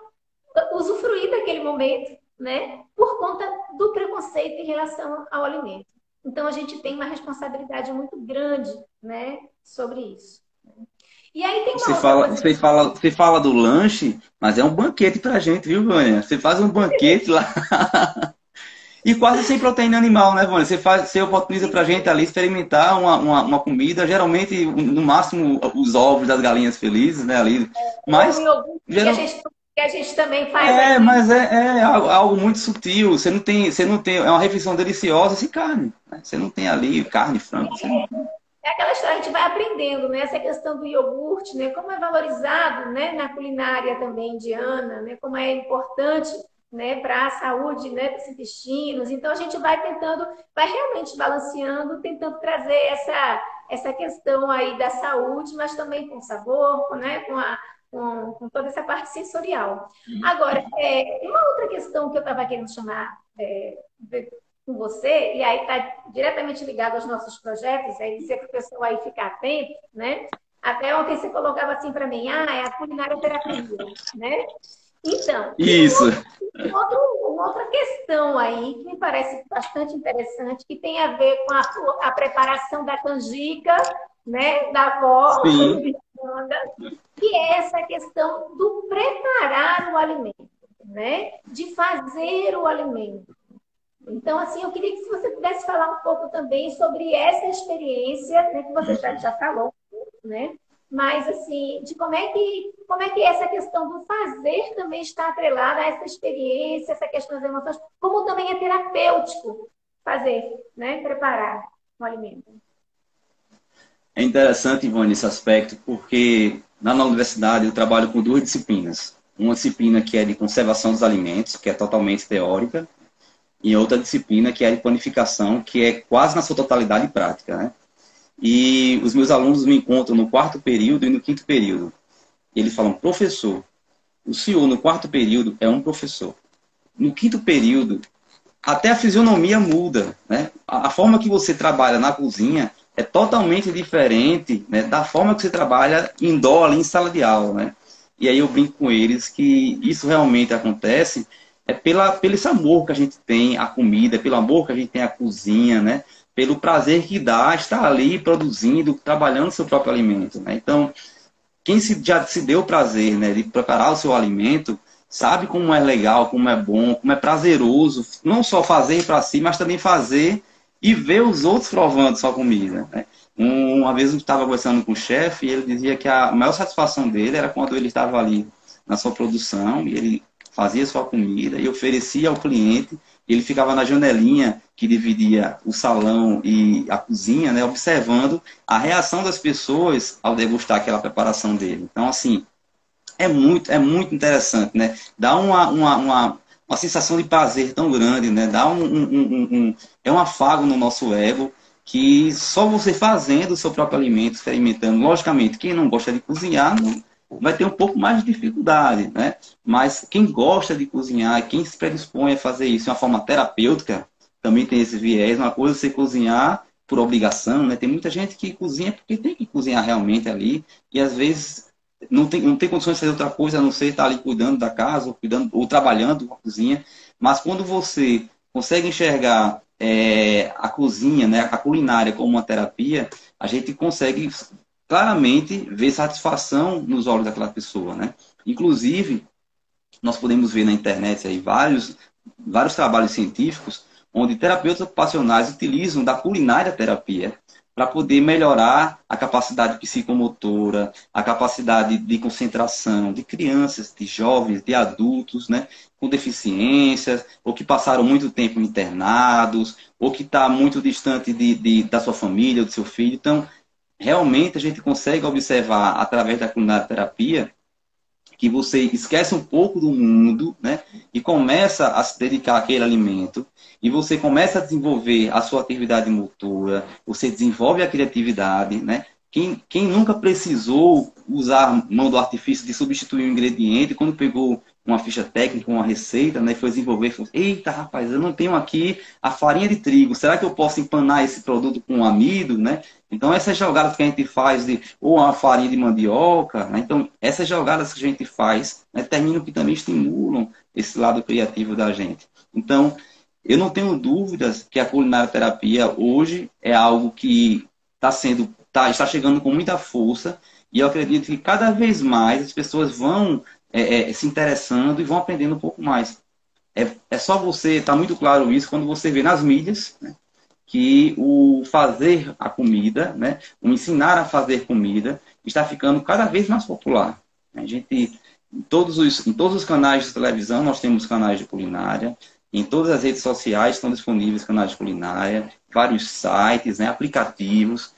A: usufruir daquele momento, né? Por conta do preconceito em relação ao alimento. Então, a gente tem uma responsabilidade muito grande, né, sobre isso. E aí tem uma outra coisa...
B: Você fala do lanche, mas é um banquete pra gente, viu, Vânia? Você faz um banquete lá. E quase sem proteína animal, né, Vânia? Você oportuniza pra gente ali experimentar uma comida, geralmente, no máximo, os ovos das galinhas felizes, né, ali. Mas,
A: geral... que a gente também faz
B: aqui.
A: Mas
B: é algo muito sutil. Você não tem, é uma refeição deliciosa sem carne. Né? Você não tem ali carne, frango.
A: É aquela história, a gente vai aprendendo, né? Essa questão do iogurte, né? Como é valorizado, né? Na culinária também indiana, né? Como é importante, né? Para a saúde, né? Dos intestinos. Então, a gente vai tentando, vai realmente balanceando, tentando trazer essa questão aí da saúde, mas também com sabor, né? Com toda essa parte sensorial. Agora, uma outra questão que eu estava querendo chamar com você, e aí está diretamente ligado aos nossos projetos, aí dizer para o pessoal aí ficar atento, né? Até ontem você colocava assim para mim, é a culinária terapia, né? Então,
B: isso.
A: Uma outra questão aí que me parece bastante interessante, que tem a ver com a preparação da canjica, né? Da avó, que é essa questão do preparar o alimento, né? De fazer o alimento. Então, assim, eu queria que você pudesse falar um pouco também sobre essa experiência, né, que você já falou, né? Mas, assim, de como é que essa questão do fazer também está atrelada a essa experiência, essa questão das emoções, como também é terapêutico fazer, né? Preparar o alimento.
B: É interessante, Ivone, esse aspecto, porque lá na universidade eu trabalho com duas disciplinas. Uma disciplina que é de conservação dos alimentos, que é totalmente teórica, e outra disciplina que é de planificação, que é quase na sua totalidade prática, né? E os meus alunos me encontram no quarto período e no quinto período. E eles falam, professor, o senhor no quarto período é um professor. No quinto período, até a fisionomia muda, né? A forma que você trabalha na cozinha é totalmente diferente, né, da forma que você trabalha indoor ali em sala de aula, né? E aí eu brinco com eles que isso realmente acontece pelo esse amor que a gente tem à comida, pelo amor que a gente tem à cozinha, né? Pelo prazer que dá estar ali produzindo, trabalhando seu próprio alimento, né? Então, quem já se deu o prazer, né, de preparar o seu alimento, sabe como é legal, como é bom, como é prazeroso, não só fazer para si, mas também fazer e ver os outros provando sua comida, né? Uma vez eu estava conversando com o chefe e ele dizia que a maior satisfação dele era quando ele estava ali na sua produção e ele fazia sua comida e oferecia ao cliente. Ele ficava na janelinha que dividia o salão e a cozinha, né, observando a reação das pessoas ao degustar aquela preparação dele. Então, assim, é muito interessante, né? Dá uma sensação de prazer tão grande, né? Dá é um afago no nosso ego que só você fazendo o seu próprio alimento, experimentando, logicamente, quem não gosta de cozinhar vai ter um pouco mais de dificuldade, né? Mas quem gosta de cozinhar, quem se predispõe a fazer isso de uma forma terapêutica, também tem esse viés. Uma coisa é você cozinhar por obrigação, né? Tem muita gente que cozinha porque tem que cozinhar realmente ali, e às vezes não tem condições de fazer outra coisa a não ser estar ali cuidando da casa, ou trabalhando com a cozinha. Mas quando você consegue enxergar a cozinha, né, a culinária como uma terapia, a gente consegue claramente ver satisfação nos olhos daquela pessoa, né? Inclusive, nós podemos ver na internet aí vários trabalhos científicos onde terapeutas ocupacionais utilizam da culinária terapia para poder melhorar a capacidade psicomotora, a capacidade de concentração de crianças, de jovens, de adultos, né, com deficiências, ou que passaram muito tempo internados, ou que está muito distante da sua família, do seu filho. Então, realmente a gente consegue observar através da culinária terapia que você esquece um pouco do mundo, né? E começa a se dedicar àquele alimento, e você começa a desenvolver a sua atividade motora, você desenvolve a criatividade, né? Quem nunca precisou usar mão do artifício de substituir um ingrediente, quando pegou uma ficha técnica, uma receita, né, foi desenvolver, falou, eita, rapaz, eu não tenho aqui a farinha de trigo, será que eu posso empanar esse produto com amido, né? Então, essas jogadas que a gente faz, ou uma farinha de mandioca, né? Então, essas jogadas que a gente faz, né, terminam que também estimulam esse lado criativo da gente. Então, eu não tenho dúvidas que a culinária terapia hoje é algo que está chegando com muita força, e eu acredito que cada vez mais as pessoas vão se interessando e vão aprendendo um pouco mais. É só você, está muito claro isso, quando você vê nas mídias, né, que o fazer a comida, né, o ensinar a fazer comida, está ficando cada vez mais popular. A gente, em todos os canais de televisão, nós temos canais de culinária, em todas as redes sociais estão disponíveis canais de culinária, vários sites, né, aplicativos.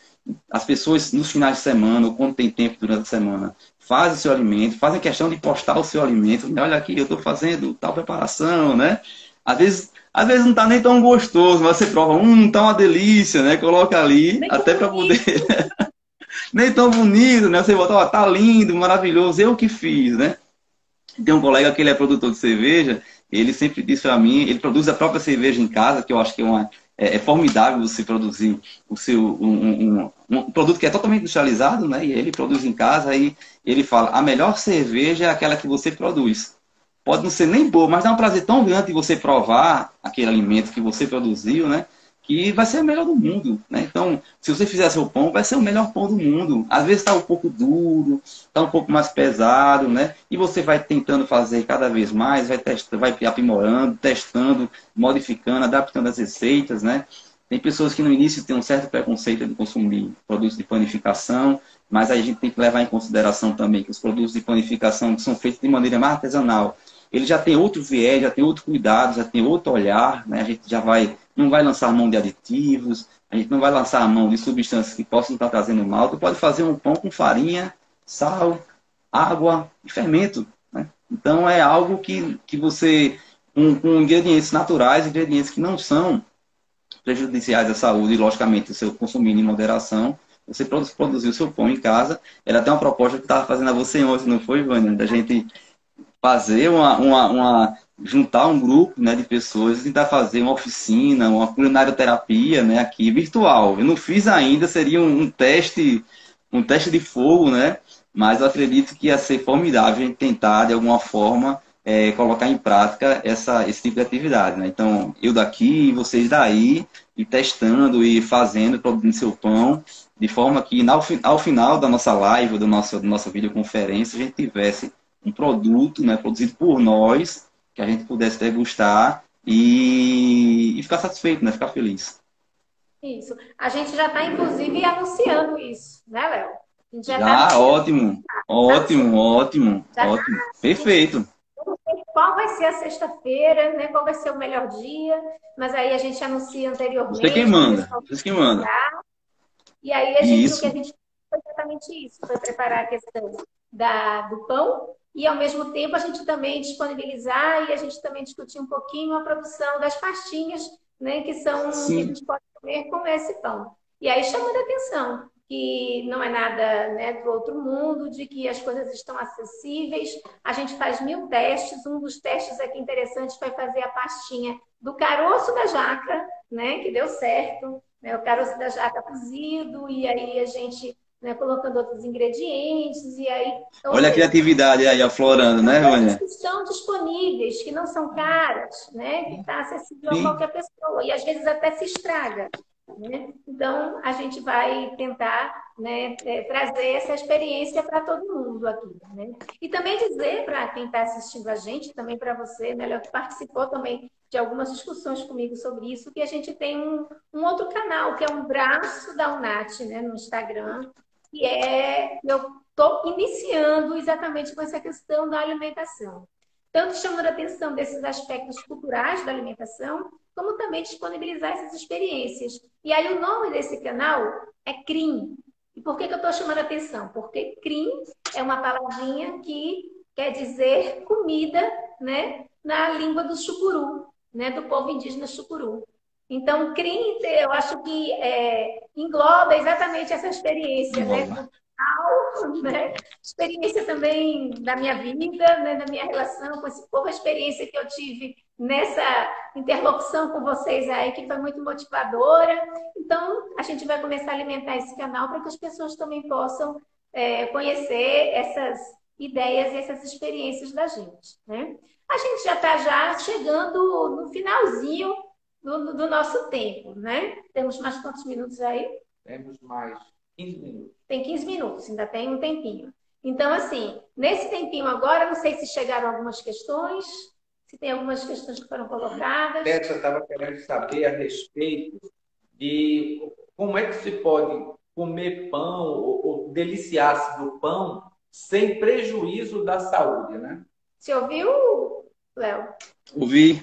B: As pessoas, nos finais de semana, ou quando tem tempo durante a semana, fazem o seu alimento, fazem questão de postar o seu alimento. Olha aqui, eu estou fazendo tal preparação, né? Às vezes não está nem tão gostoso, mas você prova, tá uma delícia, né? Coloca ali, nem até para poder... nem tão bonito, né? Você bota, ó, tá lindo, maravilhoso, eu que fiz, né? Tem um colega que ele é produtor de cerveja, ele sempre diz para mim, ele produz a própria cerveja em casa, que eu acho que é formidável você produzir um produto que é totalmente industrializado, né? E ele produz em casa, aí ele fala, a melhor cerveja é aquela que você produz. Pode não ser nem boa, mas dá um prazer tão grande de você provar aquele alimento que você produziu, né? Que vai ser o melhor do mundo, né? Então, se você fizer seu pão, vai ser o melhor pão do mundo. Às vezes está um pouco duro, está um pouco mais pesado, né? E você vai tentando fazer cada vez mais, vai testando, vai aprimorando, testando, modificando, adaptando as receitas, né? Tem pessoas que no início têm um certo preconceito de consumir produtos de panificação, mas aí a gente tem que levar em consideração também que os produtos de panificação que são feitos de maneira mais artesanal, ele já tem outro viés, já tem outro cuidado, já tem outro olhar, né? A gente não vai lançar mão de aditivos, a gente não vai lançar a mão de substâncias que possam estar trazendo mal. Tu pode fazer um pão com farinha, sal, água e fermento, né? Então é algo que você, com ingredientes naturais, ingredientes que não são prejudiciais à saúde, e logicamente o seu consumindo em moderação, você produzir o seu pão em casa. Era até uma proposta que eu estava fazendo a você ontem, não foi, Vânia? Da gente fazer juntar um grupo, né, de pessoas e tentar fazer uma oficina, uma culinarioterapia, né, aqui virtual. Eu não fiz ainda, seria um teste de fogo, né? Mas eu acredito que ia ser formidável a gente tentar, de alguma forma, colocar em prática esse tipo de atividade, né? Então, eu daqui e vocês daí, ir testando e fazendo, produzindo seu pão, de forma que ao final da nossa live, da nossa videoconferência, a gente tivesse um produto, né, produzido por nós, que a gente pudesse degustar e ficar satisfeito, né, ficar feliz.
A: Isso. A gente já está, inclusive, anunciando isso, né, Léo? A gente já está
B: Já,
A: anunciando.
B: ótimo,
A: Tá
B: ótimo,
A: anunciando.
B: ótimo,
A: Já tá,
B: ótimo,
A: a gente
B: perfeito.
A: não sei qual vai ser a sexta-feira, né? Qual vai ser o melhor dia, mas aí a gente anuncia
B: Você quem
A: anteriormente para o
B: manda,
A: pessoal
B: você quem manda.
A: divulgar. E aí o que a
B: Isso.
A: gente fez foi exatamente isso, foi preparar a questão do pão e ao mesmo tempo a gente também disponibilizar e a gente também discutir um pouquinho a produção das pastinhas, né, que são que a
B: Sim,
A: gente pode comer com esse pão. E aí chamando a atenção que não é nada, né, do outro mundo, de que as coisas estão acessíveis. A gente faz 1000 testes. Um dos testes aqui interessantes foi fazer a pastinha do caroço da jaca, né, que deu certo, né, o caroço da jaca cozido, e aí a gente, né, colocando outros ingredientes, e aí, ou
B: olha a
A: seja,
B: criatividade aí aflorando,
A: são
B: né,
A: coisas
B: Vânia?
A: que estão disponíveis, que não são caras, né, que está acessível a
B: Sim,
A: qualquer pessoa, e às vezes até se estraga. Né? Então, a gente vai tentar, né, trazer essa experiência para todo mundo aqui. Né? E também dizer para quem está assistindo a gente, também para você, né, Léo, que participou também de algumas discussões comigo sobre isso, que a gente tem um outro canal, que é um braço da UNAT, né, no Instagram, que eu estou iniciando exatamente com essa questão da alimentação. Tanto chamando a atenção desses aspectos culturais da alimentação, como também disponibilizar essas experiências. E aí o nome desse canal é CRIM. E por que eu estou chamando a atenção? Porque CRIM é uma palavrinha que quer dizer comida, né, na língua do Chucuru, né, do povo indígena Chucuru. Então, CRIM, eu acho que engloba exatamente essa experiência, né,
B: boa.
A: cultural, né, experiência também da minha vida, né, da minha relação com esse povo, a experiência que eu tive nessa interlocução com vocês aí, que foi muito motivadora. Então, a gente vai começar a alimentar esse canal para que as pessoas também possam conhecer essas ideias e essas experiências da gente, né? A gente já está já chegando no finalzinho do nosso tempo, né? Temos mais quantos minutos aí?
C: Temos mais 15 minutos.
A: Tem 15 minutos, ainda tem um tempinho. Então, assim, nesse tempinho agora, não sei se chegaram algumas questões, se tem algumas questões que foram colocadas.
C: Essa estava querendo saber a respeito de como é que se pode comer pão ou deliciar-se do pão sem prejuízo da saúde, né?
A: Você ouviu, Léo?
B: Ouvi.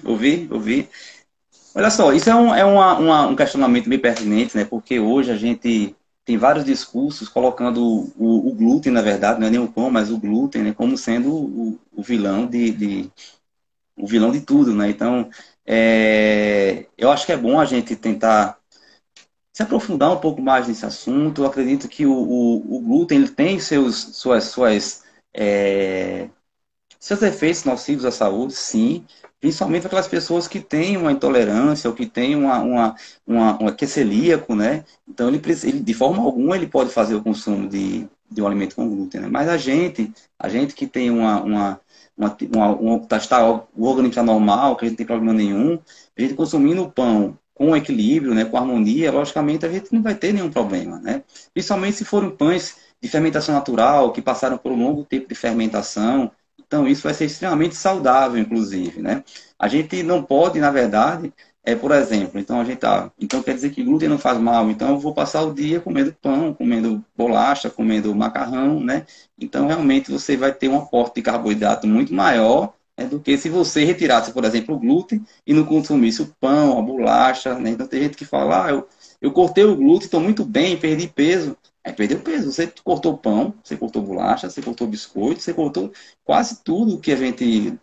B: Olha só, isso um questionamento bem pertinente, né? Porque hoje a gente tem vários discursos colocando o glúten, na verdade, não é nem o pão, mas o glúten, né? Como sendo o vilão o vilão de tudo, né? Então, eu acho que é bom a gente tentar se aprofundar um pouco mais nesse assunto. Eu acredito que o glúten ele tem é, seus efeitos nocivos à saúde, sim, principalmente aquelas pessoas que têm uma intolerância ou que têm que é celíaco, né? Então, de forma alguma, ele pode fazer o consumo de um alimento com glúten, né? Mas a gente que tem está o organismo está normal, que a gente não tem problema nenhum, a gente consumindo o pão com equilíbrio, né, com harmonia, logicamente a gente não vai ter nenhum problema, né? Principalmente se forem pães de fermentação natural, que passaram por um longo tempo de fermentação. Então, isso vai ser extremamente saudável, inclusive, né? A gente não pode, na verdade, por exemplo, então quer dizer que glúten não faz mal, então eu vou passar o dia comendo pão, comendo bolacha, comendo macarrão, né? Então, realmente, você vai ter um aporte de carboidrato muito maior, né, do que se você retirasse, por exemplo, o glúten e não consumisse o pão, a bolacha, né? Então, tem gente que fala, eu cortei o glúten, estou muito bem, perdi peso. Aí perdeu peso. Você cortou pão, você cortou bolacha, você cortou biscoito, você cortou quase tudo que a gente.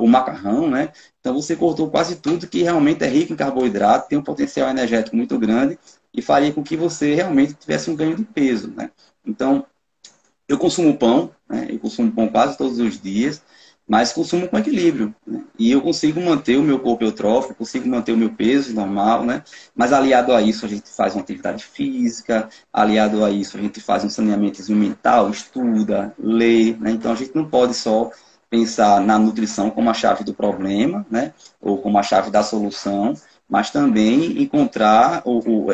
B: O macarrão, né? Então você cortou quase tudo que realmente é rico em carboidrato, tem um potencial energético muito grande e faria com que você realmente tivesse um ganho de peso, né? Então, eu consumo pão, né? Eu consumo pão quase todos os dias, mas consumo com equilíbrio, né? E eu consigo manter o meu corpo eutrófico, consigo manter o meu peso normal, né? Mas aliado a isso, a gente faz uma atividade física, aliado a isso, a gente faz um saneamento mental, estuda, lê, né? Então, a gente não pode só pensar na nutrição como a chave do problema, né? Ou como a chave da solução, mas também encontrar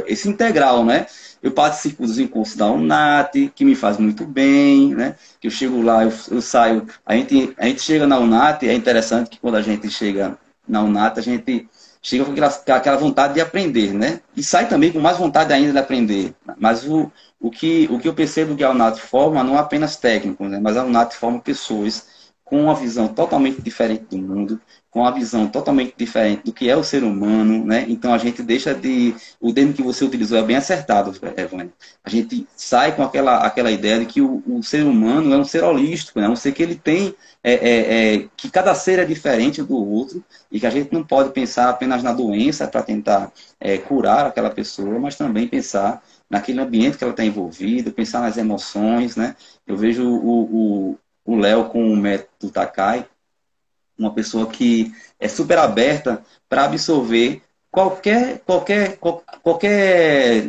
B: esse integral, né? Eu participo dos encontros da UNAT, que me faz muito bem, né? Que eu chego lá, eu saio, a gente chega na UNAT, é interessante que quando a gente chega na UNAT, a gente chega com aquela vontade de aprender, né? E sai também com mais vontade ainda de aprender. Mas o que eu percebo que a UNAT forma não é apenas técnicos, né? Mas a UNAT forma pessoas com uma visão totalmente diferente do mundo, com uma visão totalmente diferente do que é o ser humano, né? Então a gente deixa de... O termo que você utilizou é bem acertado, Evânia. A gente sai com aquela ideia de que o ser humano é um ser holístico, né? Um ser que ele tem... que cada ser é diferente do outro e que a gente não pode pensar apenas na doença para tentar curar aquela pessoa, mas também pensar naquele ambiente que ela está envolvida, pensar nas emoções, né? Eu vejo o Léo com o método Takai, uma pessoa que é super aberta para absorver qualquer,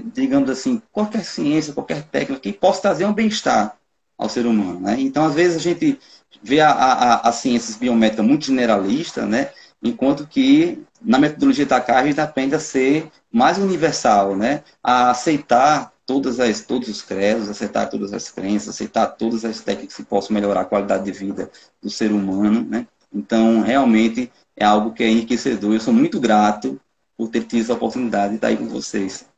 B: digamos assim, qualquer ciência, qualquer técnica que possa trazer um bem-estar ao ser humano, né? Então, às vezes, a gente vê a ciências biométricas muito generalista, né? Enquanto que na metodologia Takai a gente aprende a ser mais universal, né? A aceitar todos os credos, aceitar todas as crenças, aceitar todas as técnicas que possam melhorar a qualidade de vida do ser humano, né? Então, realmente, é algo que é enriquecedor. Eu sou muito grato por ter tido essa oportunidade de estar aí com vocês.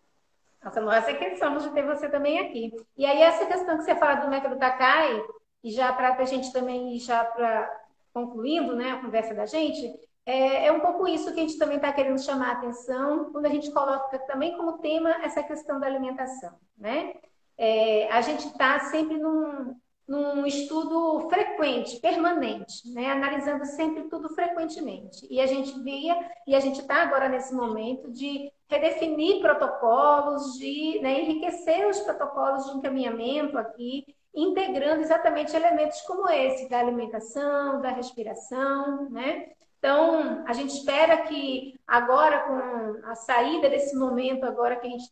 A: Nossa, nós é que somos de ter você também aqui. E aí, essa questão que você fala do método Takai, e já para a gente também, já para concluindo, né, a conversa da gente, é um pouco isso que a gente também está querendo chamar a atenção, quando a gente coloca também como tema essa questão da alimentação, né? A gente está sempre num estudo frequente, permanente, né? Analisando sempre tudo frequentemente. E a gente está agora nesse momento de redefinir protocolos, de, né, enriquecer os protocolos de encaminhamento aqui, integrando exatamente elementos como esse, da alimentação, da respiração, né? Então, a gente espera que agora, com a saída desse momento, agora que a gente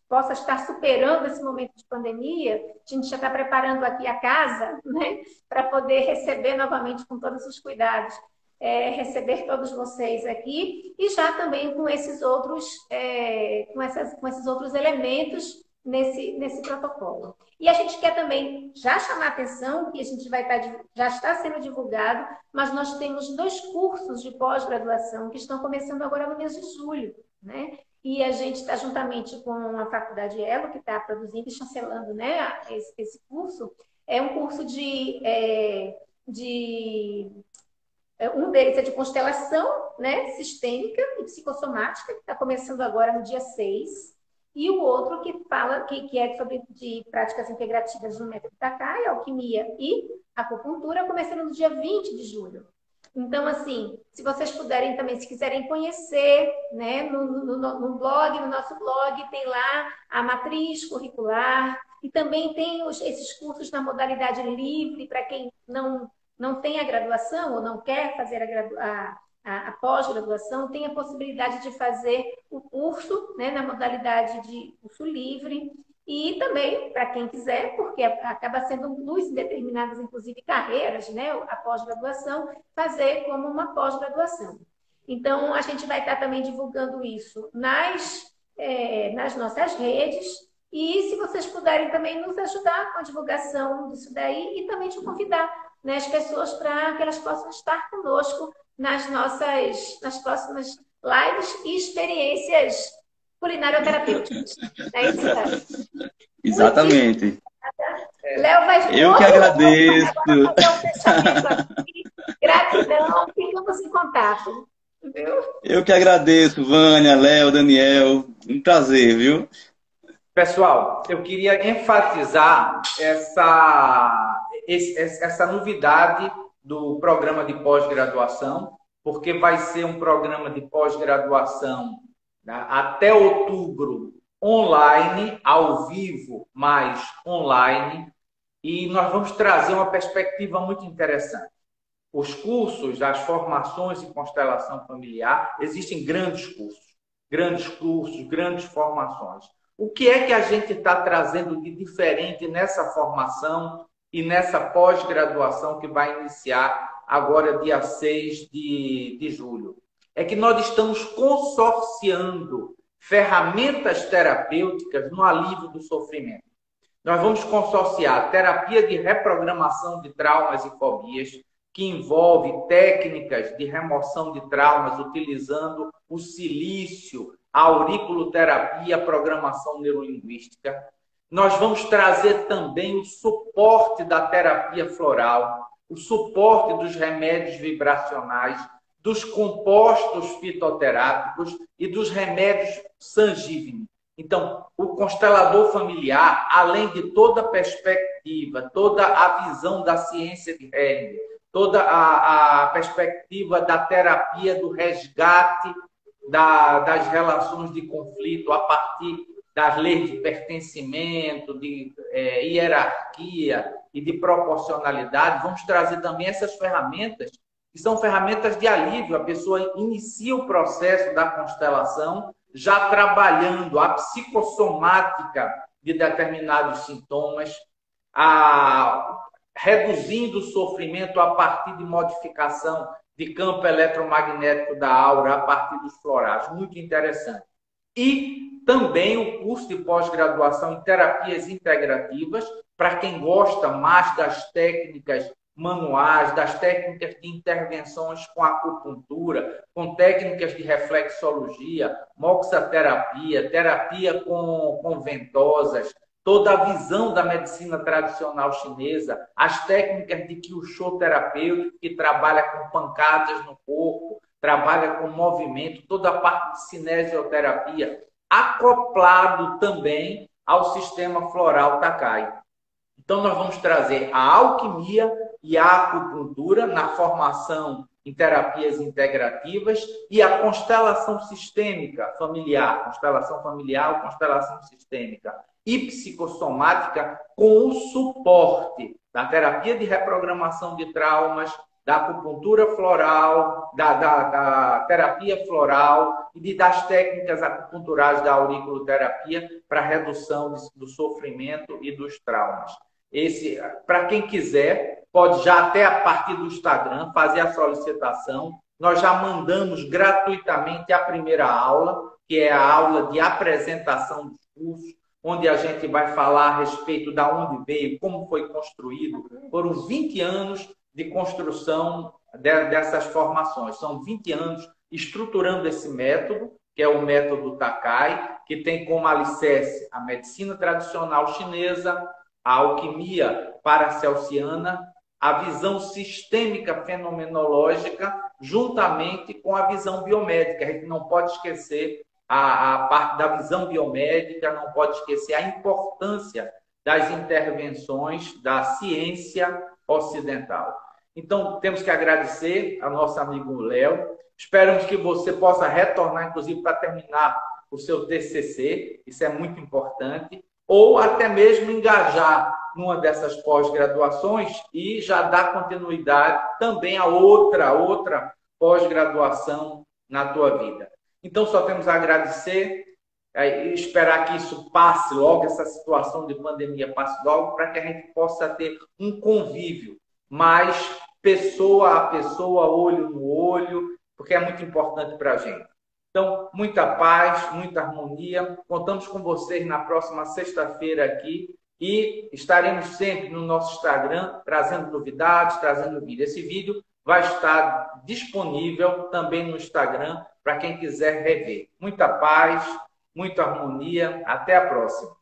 A: possa estar superando esse momento de pandemia, a gente já está preparando aqui a casa, né, para poder receber novamente com todos os cuidados, receber todos vocês aqui e já também com esses outros, com esses outros elementos nesse protocolo. E a gente quer também já chamar a atenção que a gente vai estar, já está sendo divulgado, mas nós temos 2 cursos de pós-graduação que estão começando agora no mês de julho, né? E a gente está juntamente com a Faculdade Elo, que está produzindo e chancelando, né, esse curso. É um curso um deles é de constelação, né, sistêmica e psicossomática, que está começando agora no dia 6. E o outro que é sobre de práticas integrativas no método Takai, alquimia e acupuntura, começando no dia 20 de julho. Então, assim, se vocês puderem também, se quiserem conhecer, né, no blog, no nosso blog, tem lá a matriz curricular e também tem esses cursos na modalidade livre para quem não tem a graduação ou não quer fazer a pós-graduação, tem a possibilidade de fazer o curso, né, na modalidade de curso livre. E também, para quem quiser, porque acaba sendo um luz em determinadas, inclusive, carreiras, né, a pós-graduação, fazer como uma pós-graduação. Então, a gente vai estar também divulgando isso nas nossas redes. E se vocês puderem também nos ajudar com a divulgação disso daí e também de convidar, né, as pessoas para que elas possam estar conosco nas próximas lives e experiências culinário-terapêuticas. É isso, Léo?
B: Exatamente.
A: Léo vai...
B: Eu que agradeço.
A: Gratidão, ficamos em contato. Viu?
B: Eu que agradeço, Vânia, Léo, Daniel. Um prazer, viu?
C: Pessoal, eu queria enfatizar essa novidade do programa de pós-graduação, porque vai ser um programa de pós-graduação, né, até outubro, online, ao vivo, mas online, e nós vamos trazer uma perspectiva muito interessante. Os cursos, as formações de constelação familiar, existem grandes cursos, grandes formações. O que é que a gente está trazendo de diferente nessa formação e nessa pós-graduação que vai iniciar agora, dia 6 de julho? é que nós estamos consorciando ferramentas terapêuticas no alívio do sofrimento. Nós vamos consorciar terapia de reprogramação de traumas e fobias, que envolve técnicas de remoção de traumas utilizando o silício, a auriculoterapia, a programação neurolinguística. Nós vamos trazer também o suporte da terapia floral, o suporte dos remédios vibracionais, dos compostos fitoterápicos e dos remédios Sangívini. Então, o constelador familiar, além de toda a perspectiva, toda a visão da ciência de Hellinger, toda a perspectiva da terapia do resgate das relações de conflito a partir das leis de pertencimento, de hierarquia e de proporcionalidade, vamos trazer também essas ferramentas, que são ferramentas de alívio. A pessoa inicia o processo da constelação já trabalhando a psicossomática de determinados sintomas, reduzindo o sofrimento a partir de modificação de campo eletromagnético da aura a partir dos florais. Muito interessante. E também o curso de pós-graduação em terapias integrativas, para quem gosta mais das técnicas manuais, das técnicas de intervenções com acupuntura, com técnicas de reflexologia, moxaterapia, terapia com ventosas, toda a visão da medicina tradicional chinesa, as técnicas de Kyushu terapêutico, que trabalha com pancadas no corpo, trabalha com movimento, toda a parte de cinesioterapia, acoplado também ao sistema floral Takai. Então, nós vamos trazer a alquimia e a acupuntura na formação em terapias integrativas e a constelação sistêmica familiar, constelação sistêmica e psicossomática com o suporte da terapia de reprogramação de traumas, da acupuntura floral, da terapia floral e das técnicas acupunturais da auriculoterapia para redução do sofrimento e dos traumas. Para quem quiser, pode já até a partir do Instagram fazer a solicitação. Nós já mandamos gratuitamente a primeira aula, que é a aula de apresentação dos cursos, onde a gente vai falar a respeito de onde veio, como foi construído. Foram 20 anos de construção dessas formações. São 20 anos estruturando esse método, que é o método Takai, que tem como alicerce a medicina tradicional chinesa, a alquimia paracelsiana, a visão sistêmica fenomenológica, juntamente com a visão biomédica. A gente não pode esquecer a parte da visão biomédica, não pode esquecer a importância das intervenções da ciência ocidental. Então, temos que agradecer ao nosso amigo Léo. Esperamos que você possa retornar, inclusive, para terminar o seu TCC. Isso é muito importante. Ou até mesmo engajar numa dessas pós-graduações e já dar continuidade também a outra pós-graduação na tua vida. Então, só temos a agradecer e esperar que isso passe logo, essa situação de pandemia passe logo, para que a gente possa ter um convívio mais pessoa a pessoa, olho no olho, porque é muito importante para a gente. Então, muita paz, muita harmonia. Contamos com vocês na próxima sexta-feira aqui e estaremos sempre no nosso Instagram trazendo novidades, trazendo vídeo. Esse vídeo vai estar disponível também no Instagram para quem quiser rever. Muita paz, muita harmonia. Até a próxima.